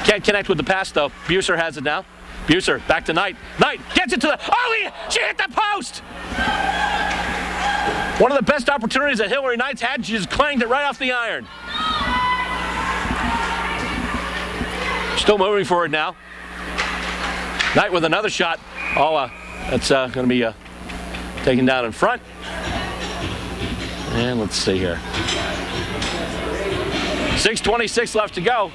Can't connect with the pass, though. Buser has it now. Buser back to Knight. Knight gets it to the... Oh, she hit the post! One of the best opportunities that Hillary Knight's had. She just clanged it right off the iron. Still moving forward now. Knight with another shot. Oh, that's going to be taken down in front. And let's see here. 6:26 left to go.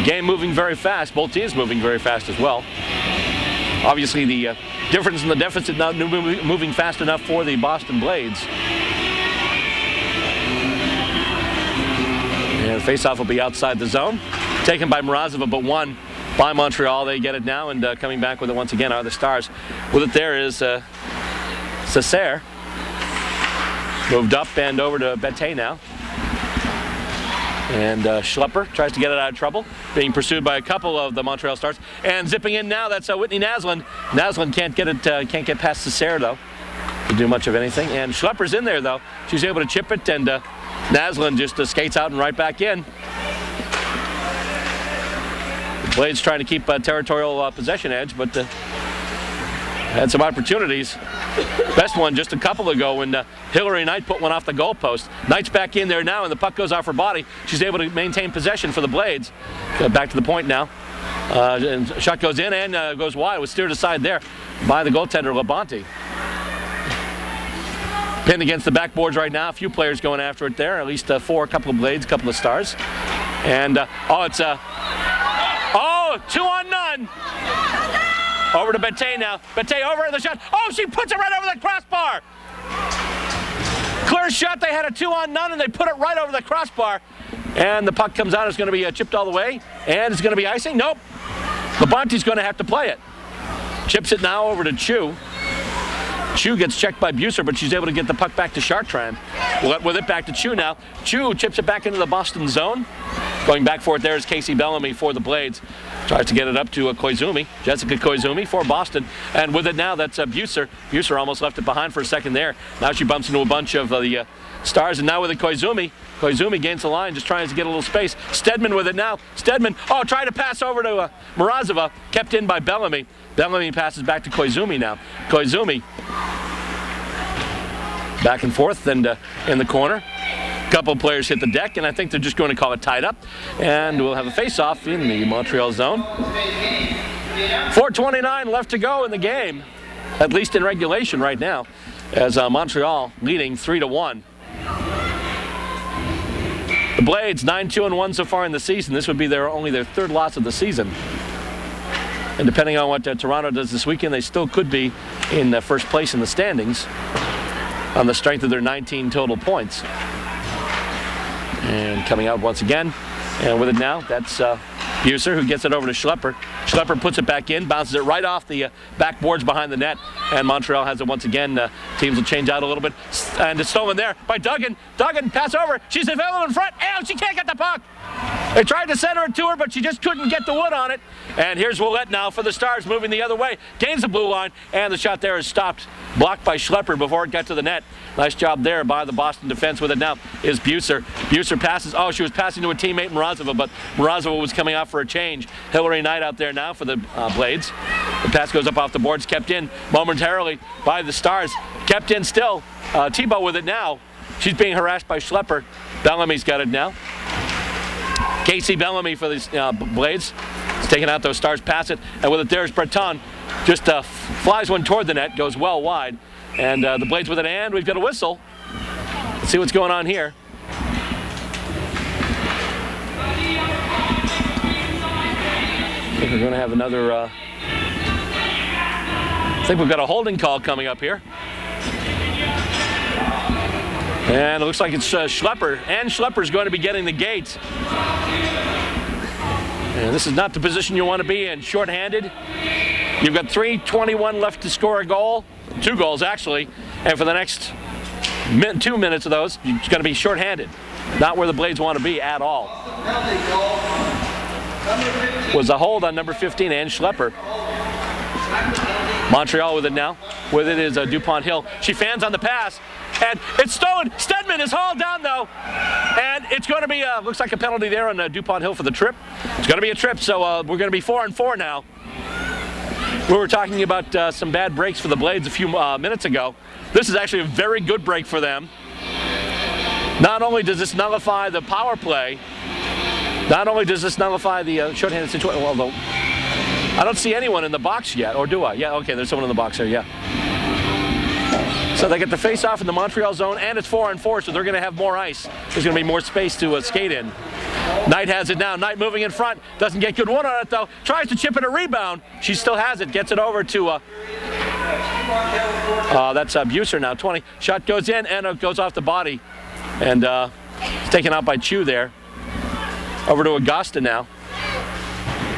Game moving very fast. Both teams moving very fast as well. Obviously, the difference in the deficit now moving fast enough for the Boston Blades. And faceoff will be outside the zone. Taken by Mrazova, but won by Montreal. They get it now, and coming back with it once again are the Stars. With it there is Cesare. Moved up and over to Bette now. And Schlepper tries to get it out of trouble, being pursued by a couple of the Montreal Stars. And zipping in now, that's Whitney Naslund. Naslund can't get past Cesare, though, to do much of anything. And Schlepper's in there, though. She's able to chip it, and Naslund just skates out and right back in. The Blades trying to keep territorial possession edge, but had some opportunities. Best one just a couple ago when Hillary Knight put one off the goalpost. Knight's back in there now, and the puck goes off her body. She's able to maintain possession for the Blades. Back to the point now. And shot goes in and goes wide. It was steered aside there by the goaltender, Labonte. Pinned against the backboards right now. A few players going after it there. At least four, a couple of Blades, a couple of Stars. And, it's 2-on-none. Over to Bette now. Bette over the shot. Oh, she puts it right over the crossbar. Clear shot. They had a 2-on-none, and they put it right over the crossbar. And the puck comes out. It's going to be chipped all the way. And it's going to be icing. Nope. Labonte's going to have to play it. Chips it now over to Chu. Chu gets checked by Buser, but she's able to get the puck back to Chartrand. With it back to Chu now. Chu chips it back into the Boston zone. Going back for it there is Casey Bellamy for the Blades. Tries to get it up to Koizumi. Jessica Koizumi for Boston. And with it now, that's Buser. Buser almost left it behind for a second there. Now she bumps into a bunch of the Stars. And now with it, Koizumi. Koizumi gains the line, just trying to get a little space. Stedman with it now. Stedman, trying to pass over to Mrazova. Kept in by Bellamy. Bellamy passes back to Koizumi now. Koizumi back and forth and in the corner. A couple of players hit the deck, and I think they're just going to call it tied up. And we'll have a face-off in the Montreal zone. 4:29 left to go in the game, at least in regulation right now, as Montreal leading 3-1. The Blades 9-2-1 so far in the season. This would be only their third loss of the season. And depending on what Toronto does this weekend, they still could be in first place in the standings on the strength of their 19 total points. And coming out once again, and with it now, that's Buser, who gets it over to Schlepper. Schlepper puts it back in, bounces it right off the backboards behind the net, and Montreal has it once again. Teams will change out a little bit, and it's stolen there by Duggan. Duggan, pass over. She's available in front. Ow, she can't get the puck. They tried to center it to her, but she just couldn't get the wood on it. And here's Willett now for the Stars, moving the other way. Gains the blue line, and the shot there is stopped, blocked by Schlepper before it got to the net. Nice job there by the Boston defense. With it now is Buser. Buser passes. Oh, she was passing to a teammate, Mrazova, but Mrazova was coming out for a change. Hillary Knight out there now for the Blades. The pass goes up off the boards, kept in momentarily by the Stars. Kept in still. Tebow with it now. She's being harassed by Schlepper. Bellamy's got it now. Casey Bellamy for the Blades. He's taking out those Stars, pass it, and with it there's Breton. Just flies one toward the net, goes well wide. And the Blades with it, and we've got a whistle. Let's see what's going on here. I think we're going to have another, I think we've got a holding call coming up here. And it looks like it's Schlepper, and Schlepper's going to be getting the gate. And this is not the position you want to be in, shorthanded. You've got 3:21 left to score a goal, 2 goals actually, and for the next 2 minutes of those, you're going to be shorthanded. Not where the Blades want to be at all. Was a hold on number 15, Ann Schlepper. Montreal with it now. With it is DuPont Hill. She fans on the pass, and it's stolen. Stedman is hauled down though, and it's going to be looks like a penalty there on DuPont Hill for the trip. It's going to be a trip, so we're going to be 4-on-4 now. We were talking about some bad breaks for the Blades a few minutes ago. This is actually a very good break for them. Not only does this nullify the power play, not only does this nullify the shorthanded situation, although I don't see anyone in the box yet, or do I? Yeah, okay, there's someone in the box there, yeah. So they get the face-off in the Montreal zone, and it's 4-on-4, so they're going to have more ice. There's going to be more space to skate in. Knight has it now. Knight moving in front. Doesn't get good one on it, though. Tries to chip in a rebound. She still has it. Gets it over to, that's Buser now, 20. Shot goes in, and it goes off the body. And it's taken out by Chu there. Over to Augusta now.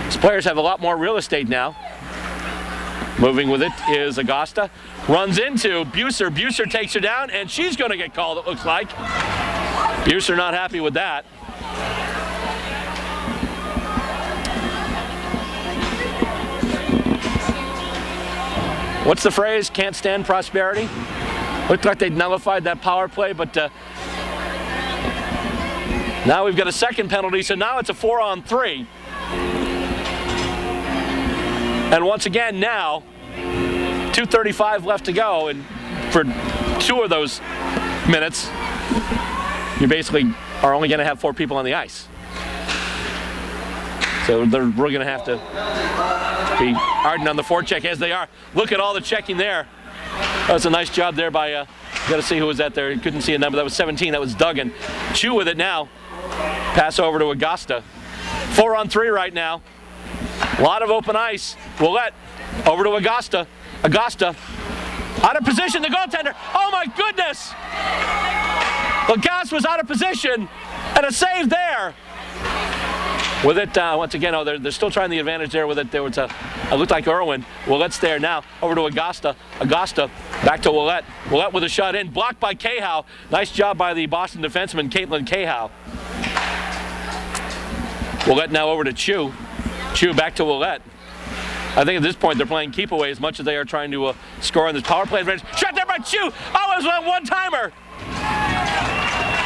These players have a lot more real estate now. Moving with it is Augusta. Runs into Buser. Buser takes her down, and she's going to get called, it looks like. Buser not happy with that. What's the phrase? Can't stand prosperity? Looked like they'd nullified that power play, but now we've got a second penalty, so now it's a 4-on-3. And once again now, 2:35 left to go, and for 2 of those minutes, you basically are only going to have 4 people on the ice. So we're going to have to be ardent on the forecheck as they are. Look at all the checking there. That was a nice job there by, got to see who was that there. You couldn't see a number. That was 17. That was Duggan. Chu with it now. Pass over to Augusta. 4-on-3 right now. A lot of open ice. Willett over to Augusta. Augusta out of position. The goaltender. Oh my goodness! Lagas was out of position, and a save there. With it, once again, they're still trying the advantage there with it. There was it looked like Irwin. Willett's there now. Over to Augusta. Augusta back to Willett. Willett with a shot in. Blocked by Cahow. Nice job by the Boston defenseman, Caitlin Cahow. Willett now over to Chu. Chu back to Willett. I think at this point they're playing keep away as much as they are trying to score on this power play advantage. Shot there by Chu. Oh, it was a one-timer.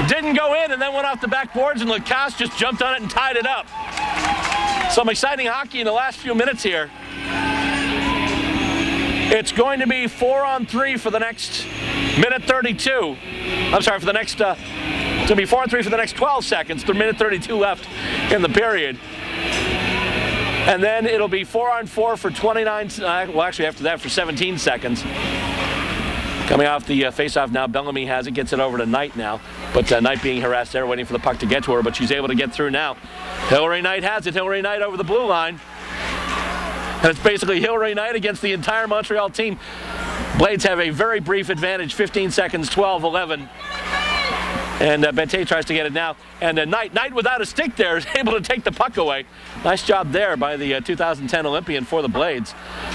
Didn't go in and then went off the backboards, and Lacasse just jumped on it and tied it up. Some exciting hockey in the last few minutes here. It's going to be 4-on-3 for the next minute 32. I'm sorry, for the next, it's going to be 4-on-3 for the next 12 seconds. There's minute 32 left in the period. And then it'll be 4-on-4 for 29, well actually after that for 17 seconds. Coming off the face-off now, Bellamy has it, gets it over to Knight now. But Knight being harassed there, waiting for the puck to get to her, but she's able to get through now. Hillary Knight has it, Hillary Knight over the blue line. And it's basically Hillary Knight against the entire Montreal team. Blades have a very brief advantage, 15 seconds, 12, 11. And Bente tries to get it now. And Knight without a stick there is able to take the puck away. Nice job there by the 2010 Olympian for the Blades.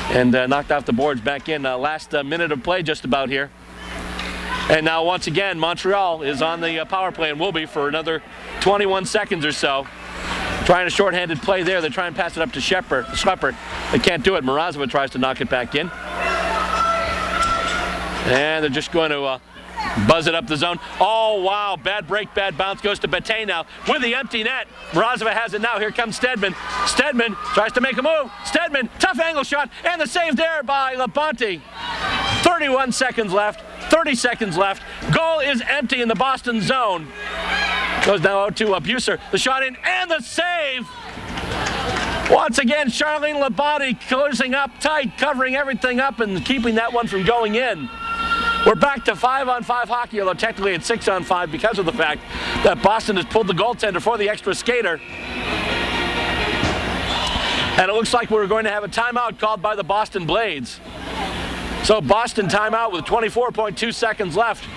And knocked off the boards back in. Last minute of play just about here. And now once again, Montreal is on the power play and will be for another 21 seconds or so. Trying a shorthanded play there. They try and pass it up to Schlepper. They can't do it. Morozova tries to knock it back in. And they're just going to buzz it up the zone. Oh, wow. Bad break, bad bounce. Goes to Bete now with the empty net. Morozova has it now. Here comes Stedman. Stedman tries to make a move. Stedman, tough angle shot. And the save there by Labonte. 31 seconds left. 30 seconds left. Goal is empty in the Boston zone. Goes now out to Buser. The shot in and the save. Once again, Charlene Labonte closing up tight, covering everything up and keeping that one from going in. We're back to 5-on-5 hockey, although technically it's 6-on-5 because of the fact that Boston has pulled the goaltender for the extra skater. And it looks like we're going to have a timeout called by the Boston Blades. So Boston timeout with 24.2 seconds left.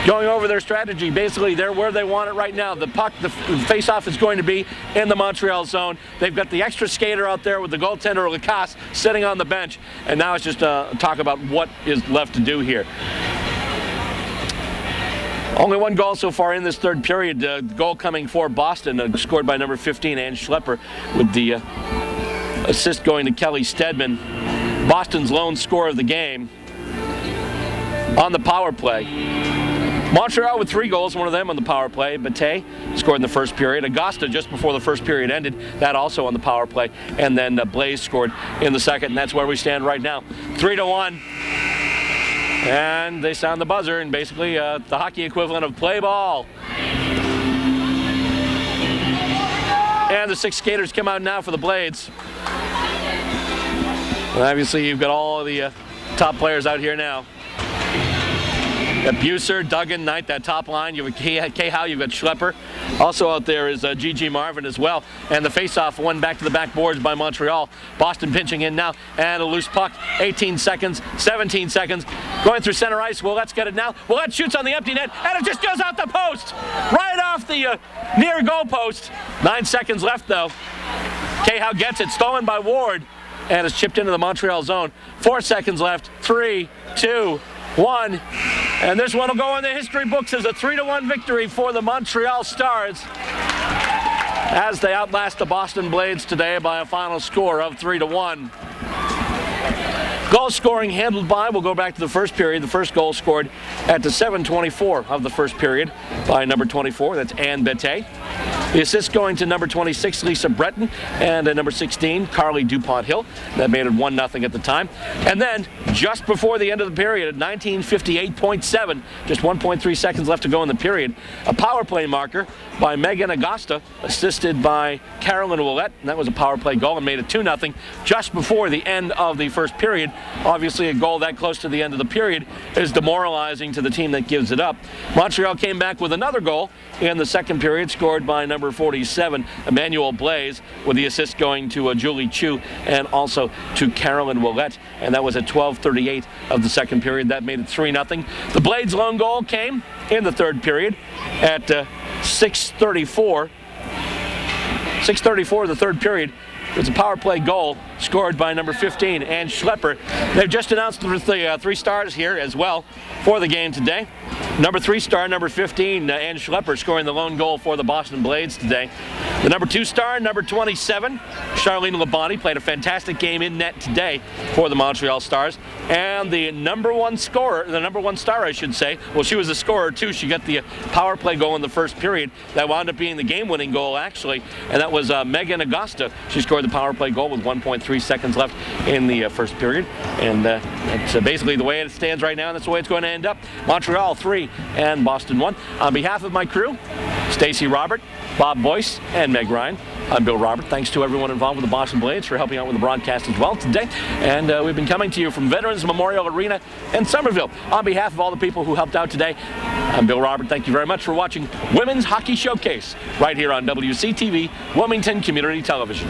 Going over their strategy. Basically, they're where they want it right now. The puck, the face-off is going to be in the Montreal zone. They've got the extra skater out there with the goaltender, Lacasse, sitting on the bench. And now it's just talk about what is left to do here. Only one goal so far in this third period. The goal coming for Boston, scored by number 15, Ann Schlepper, with the assist going to Kelly Stedman. Boston's lone score of the game on the power play. Montreal with 3 goals, one of them on the power play. Bete scored in the first period. Augusta just before the first period ended, that also on the power play. And then Blaze scored in the second, and that's where we stand right now. 3-1. And they sound the buzzer, and basically the hockey equivalent of play ball. And the 6 skaters come out now for the Blades. And obviously, you've got all the top players out here now. You've got Buser, Duggan, Knight, that top line. You've got Cahow, you've got Schlepper. Also out there is G.G. Marvin as well. And the face-off won back to the backboards by Montreal. Boston pinching in now. And a loose puck. 18 seconds, 17 seconds. Going through center ice. Willette's got it now. Willette shoots on the empty net. And it just goes out the post. Right off the near goal post. 9 seconds left, though. Cahow gets it. Stolen by Ward. And it's chipped into the Montreal zone. 4 seconds left. 3, 2, 1. And this one will go in the history books as a 3-1 victory for the Montreal Stars as they outlast the Boston Blades today by a final score of 3-1. Goal scoring handled by, we'll go back to the first period. The first goal scored at the 7:24 of the first period by number 24. That's Ann Bete. The assist going to number 26, Lisa Breton, and number 16, Carly DuPont-Hill. That made it 1-0 at the time. And then, just before the end of the period, at 19:58.7, just 1.3 seconds left to go in the period, a power play marker by Megan Augusta, assisted by Carolyn Willette, and that was a power play goal and made it 2-0 just before the end of the first period. Obviously, a goal that close to the end of the period is demoralizing to the team that gives it up. Montreal came back with another goal in the second period, scored by number 47, Emmanuel Blaze, with the assist going to Julie Chu and also to Carolyn Willette, and that was at 12:38 of the second period. That made it 3-0. The Blades' lone goal came in the third period at 6:34. 6:34 of the third period. It was a power play goal scored by number 15, Ann Schlepper. They've just announced the 3 stars here as well for the game today. Number 3 star, number 15, Ann Schlepper, scoring the lone goal for the Boston Blades today. The number 2 star, number 27, Charlene Labonte, played a fantastic game in net today for the Montreal Stars. And the number 1 scorer, the number 1 star, I should say, well, she was a scorer too. She got the power play goal in the first period. That wound up being the game-winning goal, actually, and that was Megan Augusta. She scored the power play goal with 1.3 seconds left in the first period. And that's basically the way it stands right now, and that's the way it's going to end up. Montreal 3 and Boston 1. On behalf of my crew, Stacy Robert, Bob Boyce, and Meg Ryan, I'm Bill Robert. Thanks to everyone involved with the Boston Blades for helping out with the broadcast as well today. And we've been coming to you from Veterans Memorial Arena in Somerville. On behalf of all the people who helped out today, I'm Bill Robert. Thank you very much for watching Women's Hockey Showcase right here on WCTV, Wilmington Community Television.